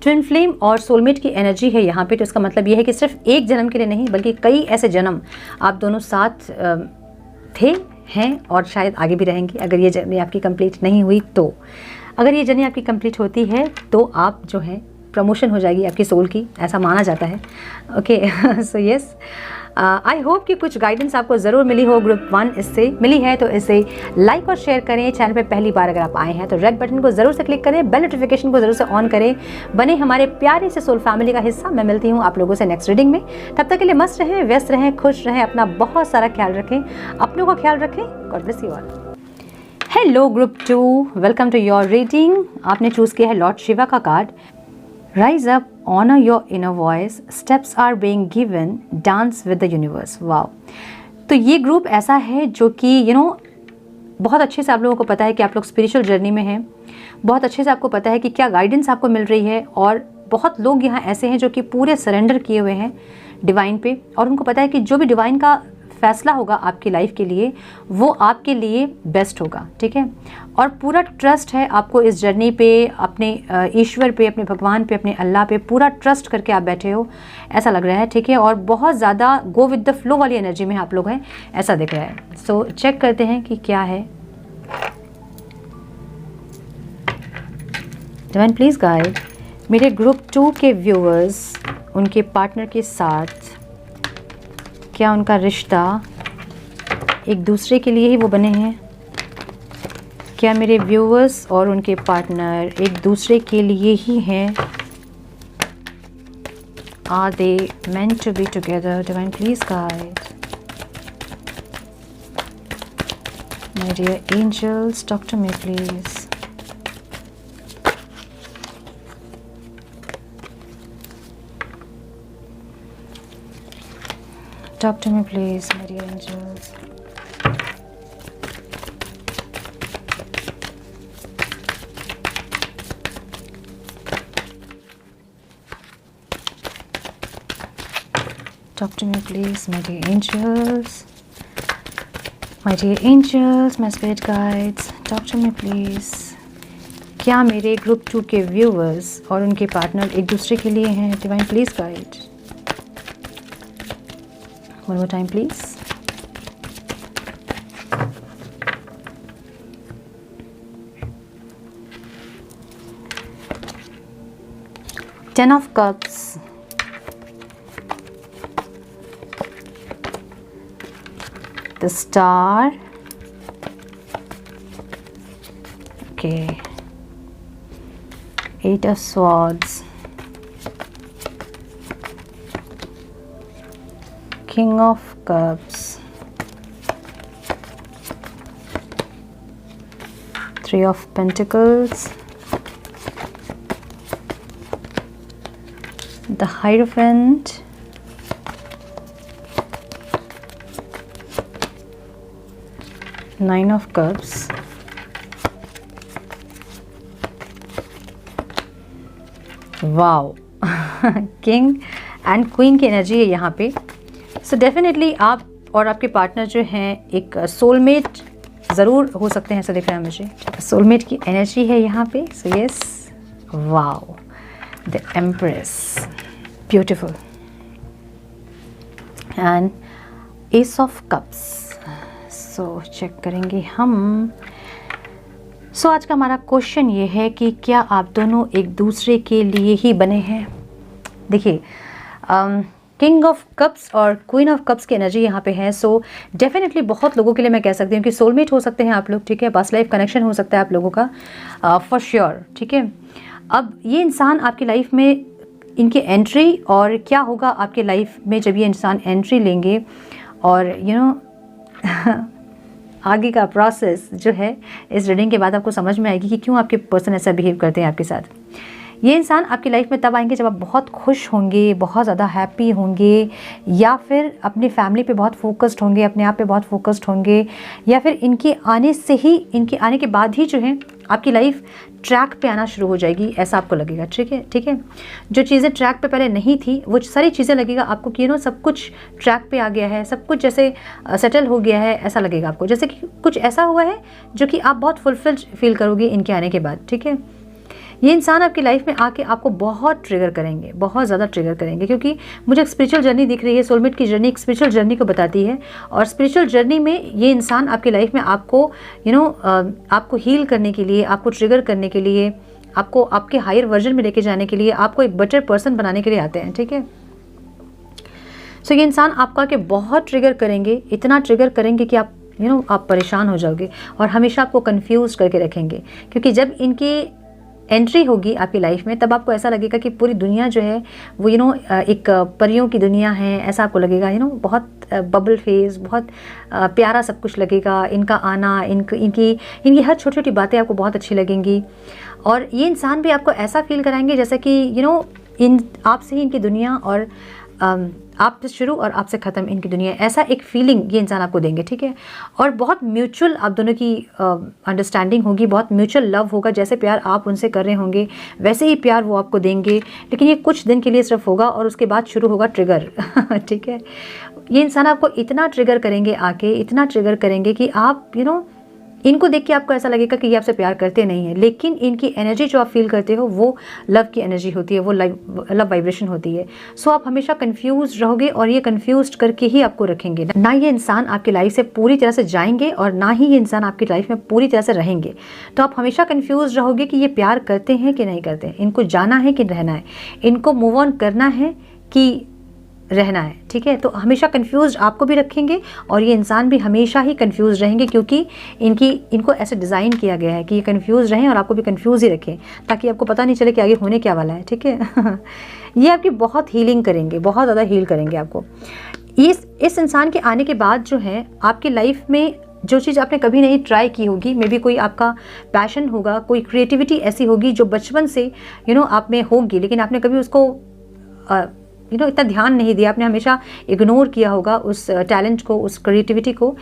ट्विन फ्लेम और सोलमेट की एनर्जी है यहाँ पे। तो इसका मतलब ये है कि सिर्फ एक जन्म के लिए नहीं बल्कि कई ऐसे जन्म आप दोनों साथ थे, हैं और शायद आगे भी रहेंगे। अगर ये जर्नी आपकी कंप्लीट नहीं हुई तो, अगर ये जर्नी आपकी कंप्लीट होती है तो आप जो है प्रमोशन हो जाएगी आपकी सोल की, ऐसा माना जाता है। Okay, so yes, I hope कि कुछ गाइडेंस आपको ज़रूर मिली हो ग्रुप 1 इससे। मिली है तो इसे लाइक और शेयर करें। चैनल पे पहली बार अगर आप आए हैं तो रेड बटन को ज़रूर से क्लिक करें, बेल नोटिफिकेशन को ज़रूर से ऑन करें, बने हमारे प्यारे से सोल फैमिली का हिस्सा। मैं मिलती हूँ आप लोगों से नेक्स्ट रीडिंग में। तब तक के लिए मस्त रहें, व्यस्त रहें, खुश रहें, अपना बहुत सारा ख्याल रखें, अपनों का ख्याल रखें। God bless you all. Hello group 2, welcome to your reading. आपने चूज़ किया है लॉर्ड शिवा का card. Rise up, honor your inner voice, steps are being given, dance with the universe. Wow, तो ये ग्रुप ऐसा है जो कि बहुत अच्छे से आप लोगों को पता है कि आप लोग स्पिरिचुअल जर्नी में हैं, बहुत अच्छे से आपको पता है कि क्या गाइडेंस आपको मिल रही है और बहुत लोग यहाँ ऐसे हैं जो कि पूरे सरेंडर किए हुए हैं डिवाइन पे, और उनको पता है कि जो भी डिवाइन का फैसला होगा आपकी लाइफ के लिए वो आपके लिए बेस्ट होगा, ठीक है। और पूरा ट्रस्ट है आपको इस जर्नी पे, अपने ईश्वर पे, अपने भगवान पे, अपने अल्लाह पे पूरा ट्रस्ट करके आप बैठे हो ऐसा लग रहा है, ठीक है। और बहुत ज़्यादा गो विद द फ्लो वाली एनर्जी में आप लोग हैं ऐसा दिख रहा है। सो चेक करते हैं कि क्या है। डिवाइन प्लीज़ गाइड मेरे ग्रुप 2 के व्यूअर्स, उनके पार्टनर के साथ क्या उनका रिश्ता एक दूसरे के लिए ही वो बने हैं? क्या मेरे व्यूअर्स और उनके पार्टनर एक दूसरे के लिए ही हैं? Are they meant to be together? Divine please guide my dear angels, talk to me please. Talk to me please, my dear angels. Talk to me please, my dear angels. My dear angels, my spirit guides, talk to me please. क्या मेरे group 2 के viewers और उनके partner एक दूसरे के लिए हैं? Divine please guide. One more time, please. Ten of Cups. The Star. Okay. 8 of Swords. King of Cups, 3 of Pentacles, the Hierophant, Nine of Cups, wow king and queen की energy है यहाँ पे। So definitely आप और आपके partner जो हैं एक सोलमेट ज़रूर हो सकते हैं, ऐसा दिख रहा है मुझे। सोलमेट की एनर्जी है यहाँ पे। So yes, wow, the empress, beautiful, and ace of cups. So check करेंगे हम। सो आज का हमारा क्वेश्चन ये है कि क्या आप दोनों एक दूसरे के लिए ही बने हैं? देखिए, किंग ऑफ कप्स और क्वीन ऑफ कप्स की एनर्जी यहाँ पे है। सो डेफिनेटली बहुत लोगों के लिए मैं कह सकती हूँ कि सोलमेट हो सकते हैं आप लोग, ठीक है। पास्ट लाइफ कनेक्शन हो सकता है आप लोगों का, फॉर श्योर, ठीक है। अब ये इंसान आपकी लाइफ में, इनकी एंट्री और क्या होगा आपके लाइफ में जब ये इंसान एंट्री लेंगे, और यू नो आगे का प्रोसेस जो है इस रीडिंग के बाद आपको समझ में आएगी कि क्यों आपके पर्सन ऐसा बिहेव करते हैं आपके साथ। ये इंसान आपकी लाइफ में तब आएंगे जब आप बहुत खुश होंगे, बहुत ज़्यादा हैप्पी होंगे, या फिर अपनी फैमिली पे बहुत फोकस्ड होंगे, अपने आप पे बहुत फोकस्ड होंगे, या फिर इनके आने से ही, इनके आने के बाद ही जो है आपकी लाइफ ट्रैक पे आना शुरू हो जाएगी, ऐसा आपको लगेगा, ठीक है, ठीक है। जो चीज़ें ट्रैक पे पहले नहीं थी वो सारी चीज़ें लगेगा आपको कि सब कुछ ट्रैक पे आ गया है, सब कुछ जैसे सेटल हो गया है, ऐसा लगेगा आपको, जैसे कि कुछ ऐसा हुआ है जो कि आप बहुत फुलफिल्ड फील करोगे इनके आने के बाद, ठीक है। ये इंसान आपकी लाइफ में आके आपको बहुत ट्रिगर करेंगे, बहुत ज़्यादा ट्रिगर करेंगे, क्योंकि मुझे एक स्पिरिचुअल जर्नी दिख रही है। सोलमेट की जर्नी एक स्पिरिचुअल जर्नी को बताती है, और स्पिरिचुअल जर्नी में ये इंसान आपकी लाइफ में आपको आपको हील करने के लिए, आपको ट्रिगर करने के लिए, आपको आपके हायर वर्जन में लेके जाने के लिए, आपको एक बेटर पर्सन बनाने के लिए आते हैं, ठीक है। सो ये इंसान आपको आके बहुत ट्रिगर करेंगे, इतना ट्रिगर करेंगे कि आप आप परेशान हो जाओगे, और हमेशा आपको कंफ्यूज करके रखेंगे, क्योंकि जब इनकी एंट्री होगी आपकी लाइफ में तब आपको ऐसा लगेगा कि पूरी दुनिया जो है वो एक परियों की दुनिया है, ऐसा आपको लगेगा। बहुत बबल फेस, बहुत प्यारा सब कुछ लगेगा। इनका आना, इनकी हर छोटी छोटी बातें आपको बहुत अच्छी लगेंगी, और ये इंसान भी आपको ऐसा फील कराएंगे जैसा कि इन आपसे ही इनकी दुनिया और आपसे शुरू और आपसे ख़त्म इनकी दुनिया, ऐसा एक फीलिंग ये इंसान आपको देंगे, ठीक है। और बहुत म्यूचुअल आप दोनों की अंडरस्टैंडिंग होगी, बहुत म्यूचुअल लव होगा, जैसे प्यार आप उनसे कर रहे होंगे वैसे ही प्यार वो आपको देंगे, लेकिन ये कुछ दिन के लिए सिर्फ होगा और उसके बाद शुरू होगा ट्रिगर ठीक है। ये इंसान आपको इतना ट्रिगर करेंगे आके, इतना ट्रिगर करेंगे कि आप इनको देख के आपको ऐसा लगेगा कि ये आपसे प्यार करते नहीं है, लेकिन इनकी एनर्जी जो आप फील करते हो वो लव की एनर्जी होती है, वो लव वाइब्रेशन होती है। सो आप हमेशा कंफ्यूज रहोगे और ये कंफ्यूज करके ही आपको रखेंगे। ना ये इंसान आपकी लाइफ से पूरी तरह से जाएंगे और ना ही ये इंसान आपकी लाइफ में पूरी तरह से रहेंगे। तो आप हमेशा कंफ्यूज रहोगे कि ये प्यार करते हैं कि नहीं करते हैं, इनको जाना है कि रहना है, इनको मूव ऑन करना है कि रहना है, ठीक है। तो हमेशा कंफ्यूज आपको भी रखेंगे और ये इंसान भी हमेशा ही कंफ्यूज रहेंगे, क्योंकि इनको ऐसे डिज़ाइन किया गया है कि ये कंफ्यूज रहें और आपको भी कंफ्यूज ही रखें, ताकि आपको पता नहीं चले कि आगे होने क्या वाला है, ठीक है ये आपकी बहुत हीलिंग करेंगे, बहुत ज़्यादा हील करेंगे आपको। इस इंसान के आने के बाद जो है आपकी लाइफ में जो चीज़ आपने कभी नहीं ट्राई की होगी, मे बी कोई आपका पैशन होगा, कोई क्रिएटिविटी ऐसी होगी जो बचपन से आप में होगी, लेकिन आपने कभी उसको इतना ध्यान नहीं दिया, आपने हमेशा इग्नोर किया होगा उस टैलेंट को, उस क्रिएटिविटी को।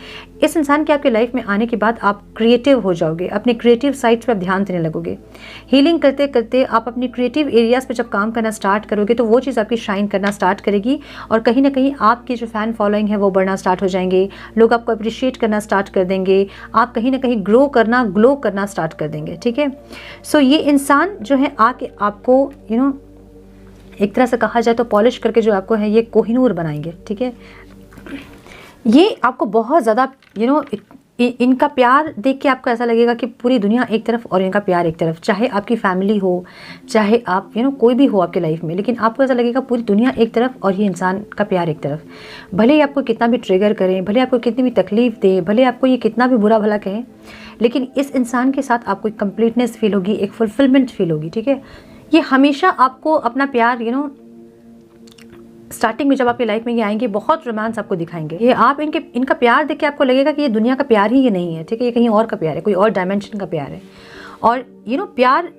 इस इंसान के आपके लाइफ में आने के बाद आप क्रिएटिव हो जाओगे, अपने क्रिएटिव साइड्स पे आप ध्यान देने लगोगे। हीलिंग करते करते आप अपनी क्रिएटिव एरियाज़ पे जब काम करना स्टार्ट करोगे तो वो चीज़ आपकी शाइन करना स्टार्ट करेगी और कहीं ना कहीं आपकी जो फ़ैन फॉलोइंग है वो बढ़ना स्टार्ट हो जाएंगे, लोग आपको अप्रिशिएट करना स्टार्ट कर देंगे, आप कहीं ना कहीं ग्लो करना स्टार्ट कर देंगे, ठीक है। सो ये इंसान जो है आके आपको एक तरह से कहा जाए तो पॉलिश करके जो आपको है ये कोहिनूर बनाएंगे, ठीक है। ये आपको बहुत ज़्यादा इनका प्यार देख के आपको ऐसा लगेगा कि पूरी दुनिया एक तरफ और इनका प्यार एक तरफ, चाहे आपकी फैमिली हो, चाहे आप कोई भी हो आपके लाइफ में, लेकिन आपको ऐसा लगेगा पूरी दुनिया एक तरफ और ये इंसान का प्यार एक तरफ। भले ही आपको कितना भी ट्रिगर करें, भले आपको कितनी भी तकलीफ दे, भले आपको ये कितना भी बुरा भला कहें, लेकिन इस इंसान के साथ आपको एक कंप्लीटनेस फील होगी, एक फुलफिलमेंट फील होगी, ठीक है। ये हमेशा आपको अपना प्यार स्टार्टिंग में जब आपकी लाइफ में ये आएंगे बहुत रोमांस आपको दिखाएंगे। ये आप इनका प्यार देख के आपको लगेगा कि ये दुनिया का प्यार ही ये नहीं है, ठीक है, ये कहीं और का प्यार है, कोई और डायमेंशन का प्यार है। और प्यार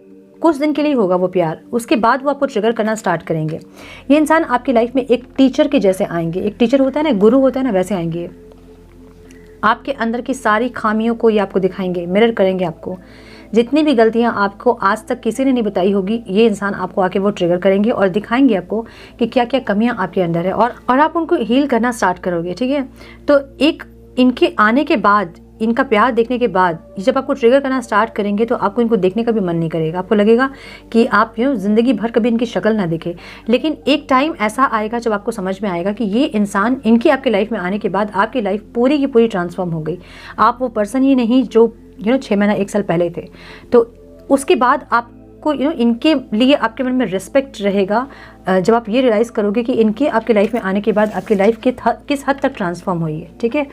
कुछ दिन के लिए होगा वो प्यार, उसके बाद वो आपको ट्रिगर करना स्टार्ट करेंगे। ये इंसान आपकी लाइफ में एक टीचर के जैसे आएंगे, एक टीचर होता है ना, गुरु होता है ना, वैसे आएंगे। आपके अंदर की सारी खामियों को ये आपको दिखाएंगे, मिरर करेंगे आपको। जितनी भी गलतियां आपको आज तक किसी ने नहीं बताई होगी, ये इंसान आपको आके वो ट्रिगर करेंगे और दिखाएंगे आपको कि क्या क्या कमियां आपके अंदर है, और आप उनको हील करना स्टार्ट करोगे, ठीक है। तो एक इनके आने के बाद, इनका प्यार देखने के बाद जब आपको ट्रिगर करना स्टार्ट करेंगे तो आपको इनको देखने का भी मन नहीं करेगा, आपको लगेगा कि आप ज़िंदगी भर कभी इनकी शक्ल ना दिखे। लेकिन एक टाइम ऐसा आएगा जब आपको समझ में आएगा कि ये इंसान, इनकी आपकी लाइफ में आने के बाद आपकी लाइफ पूरी की पूरी ट्रांसफॉर्म हो गई। आप वो पर्सन ही नहीं जो 6 महीना 1 साल पहले थे। तो उसके बाद आपको इनके लिए आपके मन में रिस्पेक्ट रहेगा जब आप ये रियलाइज़ करोगे कि इनके आपके लाइफ में आने के बाद आपकी लाइफ किस हद तक ट्रांसफॉर्म हुई है, ठीक है।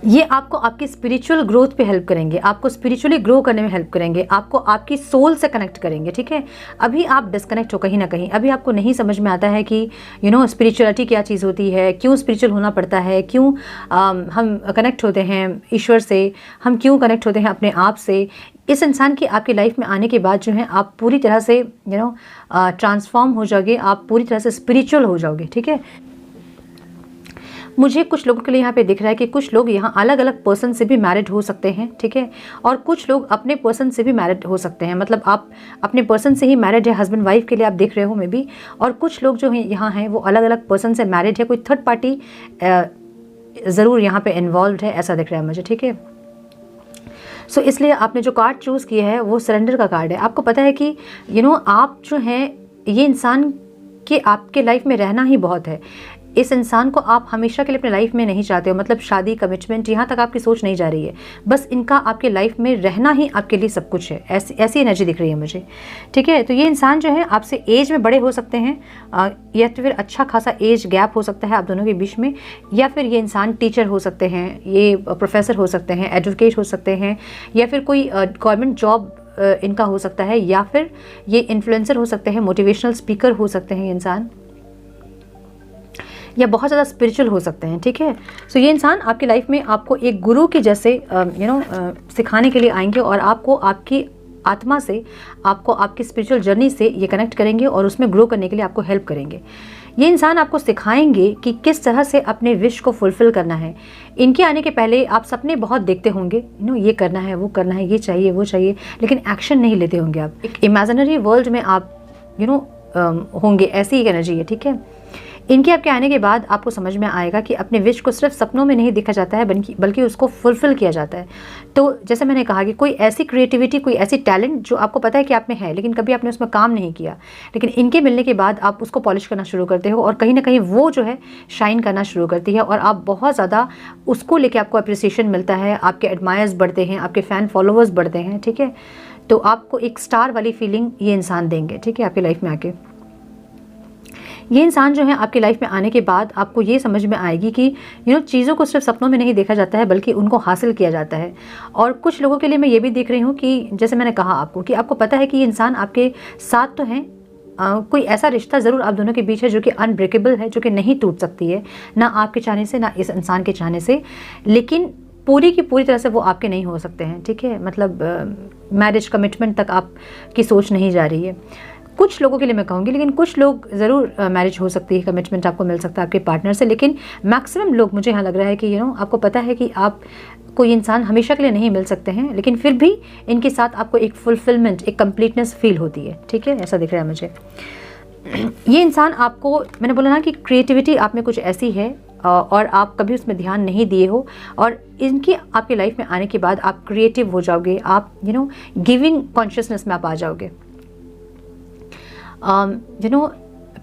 ये आपको आपकी स्पिरिचुअल ग्रोथ पे हेल्प करेंगे, आपको स्पिरिचुअली ग्रो करने में हेल्प करेंगे, आपको आपकी सोल से कनेक्ट करेंगे, ठीक है। अभी आप डिस्कनेक्ट हो कहीं ना कहीं, अभी आपको नहीं समझ में आता है कि स्पिरिचुअलिटी क्या चीज़ होती है, क्यों स्पिरिचुअल होना पड़ता है, क्यों हम कनेक्ट होते हैं ईश्वर से, हम क्यों कनेक्ट होते हैं अपने आप से। इस इंसान की आपकी लाइफ में आने के बाद जो है आप पूरी तरह से ट्रांसफॉर्म हो जाओगे, आप पूरी तरह से स्पिरिचुअल हो जाओगे, ठीक है। मुझे कुछ लोगों के लिए यहाँ पे दिख रहा है कि कुछ लोग यहाँ अलग अलग पर्सन से भी मैरिड हो सकते हैं, ठीक है, और कुछ लोग अपने पर्सन से भी मैरिड हो सकते हैं। मतलब आप अपने पर्सन से ही मैरिड है, हस्बैंड वाइफ के लिए आप देख रहे हो मे बी, और कुछ लोग जो हैं यहाँ हैं वो अलग अलग पर्सन से मैरिड है, कोई थर्ड पार्टी ज़रूर यहाँ पे इन्वॉल्व है, ऐसा दिख रहा है मुझे, ठीक है। सो इसलिए आपने जो कार्ड चूज़ किया है वो सरेंडर का कार्ड है। आपको पता है कि आप जो हैं ये इंसान के आपके लाइफ में रहना ही बहुत है। इस इंसान को आप हमेशा के लिए अपने लाइफ में नहीं चाहते हो, मतलब शादी, कमिटमेंट, यहाँ तक आपकी सोच नहीं जा रही है। बस इनका आपके लाइफ में रहना ही आपके लिए सब कुछ है, ऐसी एनर्जी दिख रही है मुझे, ठीक है। तो ये इंसान जो है आपसे एज में बड़े हो सकते हैं, या तो फिर अच्छा खासा एज गैप हो सकता है आप दोनों के बीच में, या फिर ये इंसान टीचर हो सकते हैं, ये प्रोफेसर हो सकते हैं, एडवोकेट हो सकते हैं, या फिर कोई गवर्नमेंट जॉब इनका हो सकता है, या फिर ये इन्फ्लुएंसर हो सकते हैं, मोटिवेशनल स्पीकर हो सकते हैं ये इंसान, या बहुत ज़्यादा स्पिरिचुअल हो सकते हैं, ठीक है। सो ये इंसान आपकी लाइफ में आपको एक गुरु के जैसे सिखाने के लिए आएंगे और आपको आपकी आत्मा से, आपको आपकी स्पिरिचुअल जर्नी से ये कनेक्ट करेंगे और उसमें ग्रो करने के लिए आपको हेल्प करेंगे। ये इंसान आपको सिखाएंगे कि किस तरह से अपने विश को फुलफिल करना है। इनके आने के पहले आप सपने बहुत देखते होंगे, ये करना है, वो करना है, ये चाहिए, वो चाहिए, लेकिन एक्शन नहीं लेते होंगे आप। एक इमेजिनरी वर्ल्ड में आप होंगे, ऐसी एक एनर्जी है, ठीक है। इनके आपके आने के बाद आपको समझ में आएगा कि अपने विश को सिर्फ सपनों में नहीं देखा जाता है, बल्कि उसको फुलफिल किया जाता है। तो जैसे मैंने कहा कि कोई ऐसी क्रिएटिविटी, कोई ऐसी टैलेंट जो आपको पता है कि आप में है, लेकिन कभी आपने उसमें काम नहीं किया, लेकिन इनके मिलने के बाद आप उसको पॉलिश करना शुरू करते हो और कहीं ना कहीं वो जो है शाइन करना शुरू करती है और आप बहुत ज़्यादा उसको लेके आपको अप्रिसिएशन मिलता है, आपके एडमायर्स बढ़ते हैं, आपके फ़ैन फॉलोअर्स बढ़ते हैं, ठीक है। तो आपको एक स्टार वाली फीलिंग ये इंसान देंगे, ठीक है, आपकी लाइफ में आके। ये इंसान जो है आपकी लाइफ में आने के बाद आपको ये समझ में आएगी कि चीज़ों को सिर्फ सपनों में नहीं देखा जाता है, बल्कि उनको हासिल किया जाता है। और कुछ लोगों के लिए मैं ये भी देख रही हूँ कि जैसे मैंने कहा आपको कि आपको पता है कि ये इंसान आपके साथ तो हैं, कोई ऐसा रिश्ता ज़रूर आप दोनों के बीच है जो कि अनब्रेकेबल है, जो कि नहीं टूट सकती है, ना आपके चाहने से, ना इस इंसान के चाहने से, लेकिन पूरी की पूरी तरह से वो आपके नहीं हो सकते हैं, ठीक है। मतलब मैरिज कमिटमेंट तक आपकी सोच नहीं जा रही है। कुछ लोगों के लिए मैं कहूँगी, लेकिन कुछ लोग ज़रूर मैरिज हो सकती है, कमिटमेंट आपको मिल सकता है आपके पार्टनर से, लेकिन मैक्सिमम लोग, मुझे यहाँ लग रहा है कि आपको पता है कि आप कोई इंसान हमेशा के लिए नहीं मिल सकते हैं, लेकिन फिर भी इनके साथ आपको एक फुलफिलमेंट, एक कंप्लीटनेस फील होती है, ठीक है, ऐसा दिख रहा है मुझे। ये इंसान आपको, मैंने बोला ना कि क्रिएटिविटी आप में कुछ ऐसी है और आप कभी उसमें ध्यान नहीं दिए हो, और इनकी आपकी लाइफ में आने के बाद आप क्रिएटिव हो जाओगे, आप गिविंग कॉन्शियसनेस में आप आ जाओगे।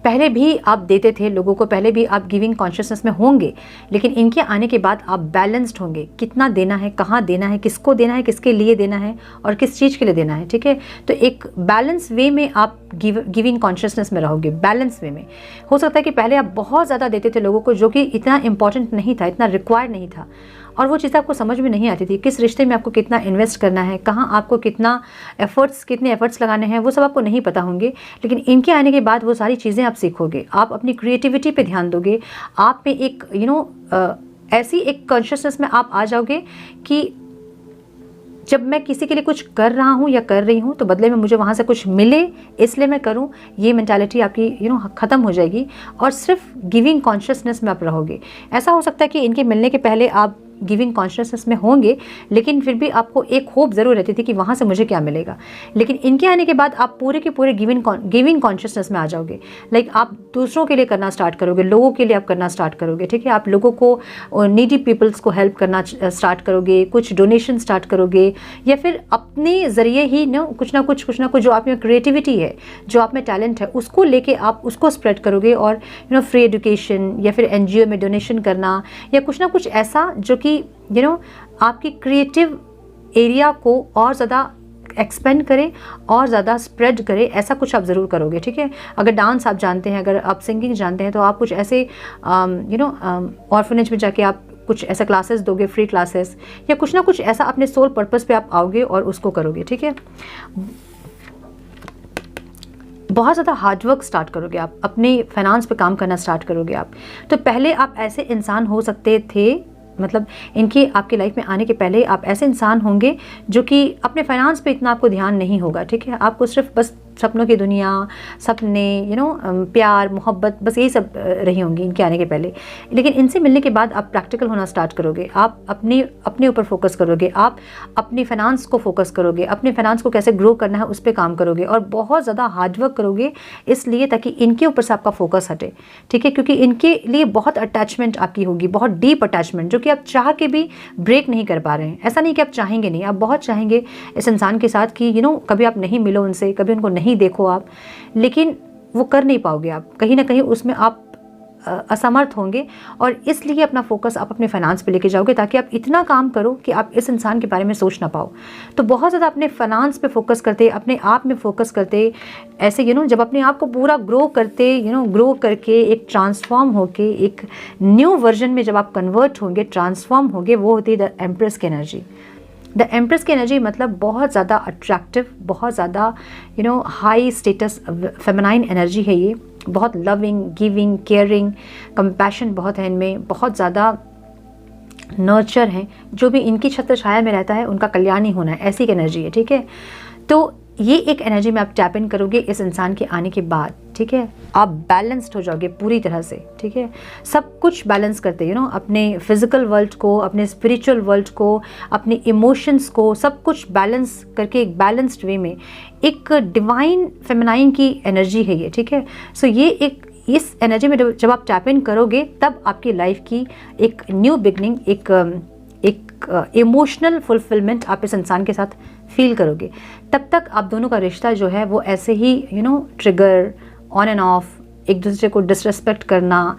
पहले भी आप देते थे लोगों को, पहले भी आप गिविंग कॉन्शियसनेस में होंगे, लेकिन इनके आने के बाद आप बैलेंस्ड होंगे, कितना देना है, कहाँ देना है, किसको देना है, किसके लिए देना है और किस चीज़ के लिए देना है, ठीक है। तो एक बैलेंस वे में आप गिविंग कॉन्शियसनेस में रहोगे, बैलेंस वे में। हो सकता है कि पहले आप बहुत ज़्यादा देते थे लोगों को, जो कि इतना इंपॉर्टेंट नहीं था, इतना रिक्वायर्ड नहीं था, और वो चीज़ आपको समझ में नहीं आती थी, किस रिश्ते में आपको कितना इन्वेस्ट करना है, कहाँ आपको कितने एफर्ट्स लगाने हैं, वो सब आपको नहीं पता होंगे। लेकिन इनके आने के बाद वो सारी चीज़ें आप सीखोगे, आप अपनी क्रिएटिविटी पे ध्यान दोगे, आप में एक ऐसी एक कॉन्शियसनेस में आप आ जाओगे कि जब मैं किसी के लिए कुछ कर रहा हूँ या कर रही हूँ तो बदले में मुझे वहाँ से कुछ मिले, इसलिए मैं करूँ। ये मेंटालिटी आपकी ख़त्म हो जाएगी और सिर्फ गिविंग कॉन्शियसनेस में आप रहोगे। ऐसा हो सकता है कि इनके मिलने के पहले आप गिविंग कॉन्शियसनेस में होंगे, लेकिन फिर भी आपको एक होप ज़रूर रहती थी कि वहाँ से मुझे क्या मिलेगा। लेकिन इनके आने के बाद आप पूरे के पूरे गिविंग कॉन्शियसनेस में आ जाओगे। लाइक आप दूसरों के लिए करना स्टार्ट करोगे, लोगों के लिए आप करना स्टार्ट करोगे, ठीक है। आप लोगों को, नीडी पीपल्स को हेल्प करना स्टार्ट करोगे, कुछ डोनेशन स्टार्ट करोगे, या फिर अपने ज़रिए ही कुछ ना कुछ जो आप में क्रिएटिविटी है, जो आप में टैलेंट है, उसको लेके आप उसको स्प्रेड करोगे। और फ्री एजुकेशन या फिर NGO में डोनेशन करना, या कुछ ना कुछ ऐसा जो कि आपकी क्रिएटिव एरिया को और ज़्यादा एक्सपेंड करे और ज़्यादा स्प्रेड करे, ऐसा कुछ आप ज़रूर करोगे, ठीक है। अगर डांस आप जानते हैं, अगर आप सिंगिंग जानते हैं, तो आप कुछ ऐसे ऑर्फनेज में जाके आप कुछ ऐसा क्लासेस दोगे, फ्री क्लासेस, या कुछ ना कुछ ऐसा अपने सोल पर्पस पे आप आओगे और उसको करोगे, ठीक है। बहुत ज़्यादा हार्डवर्क स्टार्ट करोगे आप, अपने फाइनेंस पे काम करना स्टार्ट करोगे आप। तो पहले आप ऐसे इंसान हो सकते थे, मतलब इनकी आपकी लाइफ में आने के पहले आप ऐसे इंसान होंगे जो कि अपने फाइनेंस पे इतना आपको ध्यान नहीं होगा, ठीक है। आपको सिर्फ बस सपनों की दुनिया, सपने, प्यार, मोहब्बत, बस यही सब रही होंगी इनके आने के पहले। लेकिन इनसे मिलने के बाद आप प्रैक्टिकल होना स्टार्ट करोगे, आप अपने ऊपर फोकस करोगे, आप अपनी फाइनेंस को फोकस करोगे, अपने फाइनेंस को कैसे ग्रो करना है उस पर काम करोगे, और बहुत ज़्यादा हार्डवर्क करोगे, इसलिए ताकि इनके ऊपर से आपका फोकस हटे, ठीक है। क्योंकि इनके लिए बहुत अटैचमेंट आपकी होगी, बहुत डीप अटैचमेंट, जो कि आप चाह के भी ब्रेक नहीं कर पा रहे हैं। ऐसा नहीं कि आप चाहेंगे नहीं, आप बहुत चाहेंगे इस इंसान के साथ कि कभी आप नहीं मिलो उनसे, कभी उनको नहीं देखो आप, लेकिन वो कर नहीं पाओगे आप, कहीं ना कहीं उसमें आप असमर्थ होंगे, और इसलिए अपना फोकस आप अपने फाइनेंस पे लेके जाओगे, ताकि आप इतना काम करो कि आप इस इंसान के बारे में सोच ना पाओ। तो बहुत ज़्यादा अपने फाइनेंस पे फोकस करते, अपने आप में फोकस करते, ऐसे जब अपने आप को पूरा ग्रो करते, ग्रो करके एक ट्रांसफॉर्म होके एक न्यू वर्जन में जब आप कन्वर्ट होंगे, ट्रांसफॉर्म होंगे, वो होती है द एम्प्रेस की एनर्जी। द एम्प्रेस की एनर्जी मतलब बहुत ज़्यादा अट्रैक्टिव, बहुत ज़्यादा हाई स्टेटस फेमिनाइन एनर्जी है ये, बहुत लविंग, गिविंग, केयरिंग, कंपैशन बहुत है इनमें, बहुत ज़्यादा नर्चर हैं। जो भी इनकी छत्र छाया में रहता है उनका कल्याण ही होना है, ऐसी एक एनर्जी है, ठीक है। तो ये एक एनर्जी में आप टैप इन करोगे इस इंसान के आने के बाद, ठीक है, आप बैलेंस्ड हो जाओगे पूरी तरह से, ठीक है। सब कुछ बैलेंस करते अपने फिजिकल वर्ल्ड को, अपने स्पिरिचुअल वर्ल्ड को, अपने इमोशंस को, सब कुछ बैलेंस करके एक बैलेंस्ड वे में, एक डिवाइन फेमिनाइन की एनर्जी है ये, ठीक है। सो ये एक इस एनर्जी में जब आप टैप इन करोगे तब आपकी लाइफ की एक न्यू बिगनिंग, एक इमोशनल फुलफिलमेंट आप इस इंसान के साथ फील करोगे। तब तक आप दोनों का रिश्ता जो है वो ऐसे ही ट्रिगर, ऑन एंड ऑफ, एक दूसरे को डिसरेस्पेक्ट करना,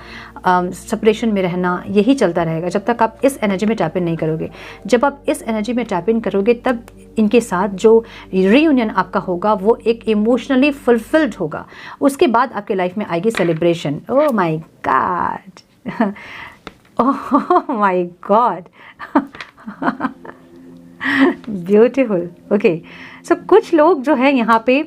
सेपरेशन में रहना, यही चलता रहेगा जब तक आप इस एनर्जी में टैप इन नहीं करोगे। जब आप इस एनर्जी में टैप इन करोगे तब इनके साथ जो रीयूनियन आपका होगा वो एक इमोशनली फुलफिल्ड होगा। उसके बाद आपके लाइफ में आएगी celebration. Oh my God, oh my God, beautiful. Okay, so कुछ लोग जो है यहाँ पे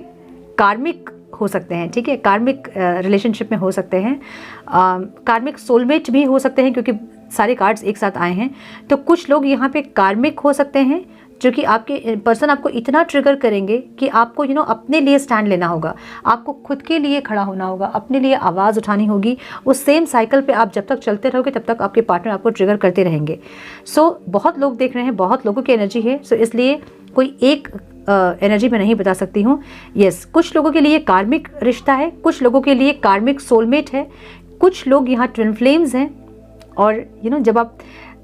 कार्मिक हो सकते हैं, ठीक है, कार्मिक रिलेशनशिप में हो सकते हैं, कार्मिक सोलमेट भी हो सकते हैं, क्योंकि सारे कार्ड्स एक साथ आए हैं। तो कुछ लोग यहाँ पे कार्मिक हो सकते हैं जो कि आपके पर्सन आपको इतना ट्रिगर करेंगे कि आपको अपने लिए स्टैंड लेना होगा, आपको खुद के लिए खड़ा होना होगा, अपने लिए आवाज़ उठानी होगी। उस सेम साइकिल पे आप जब तक चलते रहोगे तब तक आपके पार्टनर आपको ट्रिगर करते रहेंगे। सो बहुत लोग देख रहे हैं, बहुत लोगों की एनर्जी है, सो इसलिए कोई एक एनर्जी में नहीं बता सकती हूँ। यस, कुछ लोगों के लिए कार्मिक रिश्ता है, कुछ लोगों के लिए कार्मिक सोलमेट है, कुछ लोग यहाँ ट्विन फ्लेम्स हैं। और जब आप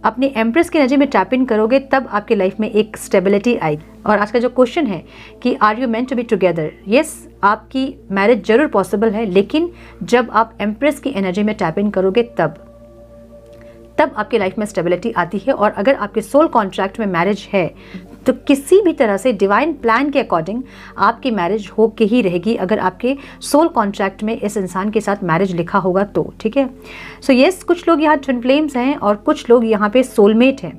अपनी एम्प्रेस की एनर्जी में टैप इन करोगे तब आपकी लाइफ में एक स्टेबिलिटी आएगी। और आज का जो क्वेश्चन है कि are you meant to be together, yes, आपकी मैरिज जरूर पॉसिबल है, लेकिन जब आप एम्प्रेस की एनर्जी में टैप इन करोगे तब आपकी लाइफ में स्टेबिलिटी आती है। और अगर आपके सोल कॉन्ट्रैक्ट में मैरिज है तो किसी भी तरह से डिवाइन प्लान के अकॉर्डिंग आपकी मैरिज हो के ही रहेगी, अगर आपके सोल कॉन्ट्रैक्ट में इस इंसान के साथ मैरिज लिखा होगा तो, ठीक है। सो यस, कुछ लोग यहाँ ट्विन फ्लेम्स हैं और कुछ लोग यहाँ पे सोलमेट हैं।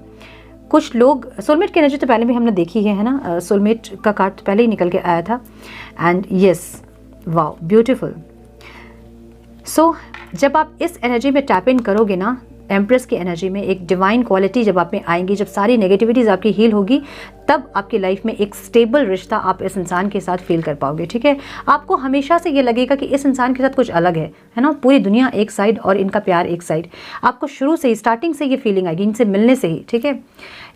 कुछ लोग सोलमेट की एनर्जी तो पहले भी हमने देखी है ना, सोलमेट का कार्ड तो पहले ही निकल के आया था। And yes, wow, beautiful. So जब आप इस एनर्जी में टैप इन करोगे ना, एम्प्रेस की एनर्जी में, एक डिवाइन क्वालिटी जब आप में आएंगी, जब सारी नेगेटिविटीज़ आपकी हील होगी, तब आपकी लाइफ में एक स्टेबल रिश्ता आप इस इंसान के साथ फील कर पाओगे, ठीक है। आपको हमेशा से ये लगेगा कि इस इंसान के साथ कुछ अलग है ना, पूरी दुनिया एक साइड और इनका प्यार एक साइड। आपको शुरू से ही, स्टार्टिंग से ये फीलिंग आएगी इनसे मिलने से ही, ठीक है।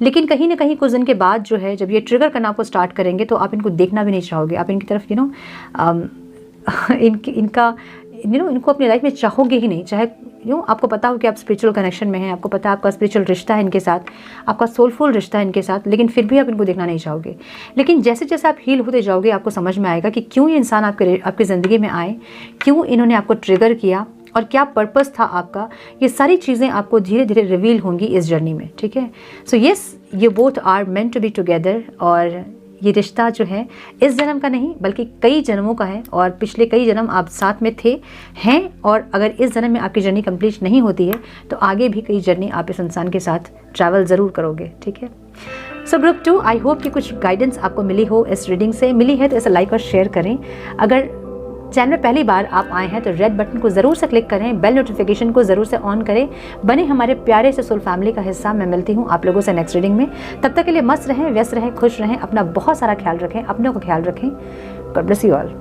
लेकिन कहीं ना कहीं कुछ दिन के बाद जो है, जब ये ट्रिगर करना आपको स्टार्ट करेंगे तो आप इनको देखना भी नहीं चाहोगे, आप इनकी तरफ इनको अपनी लाइफ में चाहोगे ही नहीं। चाहे आपको पता हो कि आप स्पिरिचुअल कनेक्शन में हैं, आपको पता है आपका स्पिरिचुअल रिश्ता है इनके साथ, आपका सोलफुल रिश्ता है इनके साथ, लेकिन फिर भी आप इनको देखना नहीं चाहोगे। लेकिन जैसे जैसे आप हील होते जाओगे आपको समझ में आएगा कि क्यों ये इंसान आपकी ज़िंदगी में आए, क्यों इन्होंने आपको ट्रिगर किया और क्या पर्पस था आपका। ये सारी चीज़ें आपको धीरे धीरे रिवील होंगी इस जर्नी में, ठीक है। So yes, you both are meant to be together. और ये रिश्ता जो है इस जन्म का नहीं बल्कि कई जन्मों का है, और पिछले कई जन्म आप साथ में हैं। और अगर इस जन्म में आपकी जर्नी कंप्लीट नहीं होती है तो आगे भी कई जर्नी आप इस इंसान के साथ ट्रैवल ज़रूर करोगे, ठीक है। सो ग्रुप 2, आई होप कि कुछ गाइडेंस आपको मिली हो इस रीडिंग से। मिली है तो इसे लाइक और शेयर करें। अगर चैनल में पहली बार आप आए हैं तो रेड बटन को ज़रूर से क्लिक करें, बेल नोटिफिकेशन को ज़रूर से ऑन करें, बने हमारे प्यारे से सोल फैमिली का हिस्सा। मैं मिलती हूँ आप लोगों से नेक्स्ट रीडिंग में। तब तक के लिए मस्त रहें, व्यस्त रहें, खुश रहें, अपना बहुत सारा ख्याल रखें, अपनों का ख्याल रखें। God bless you all.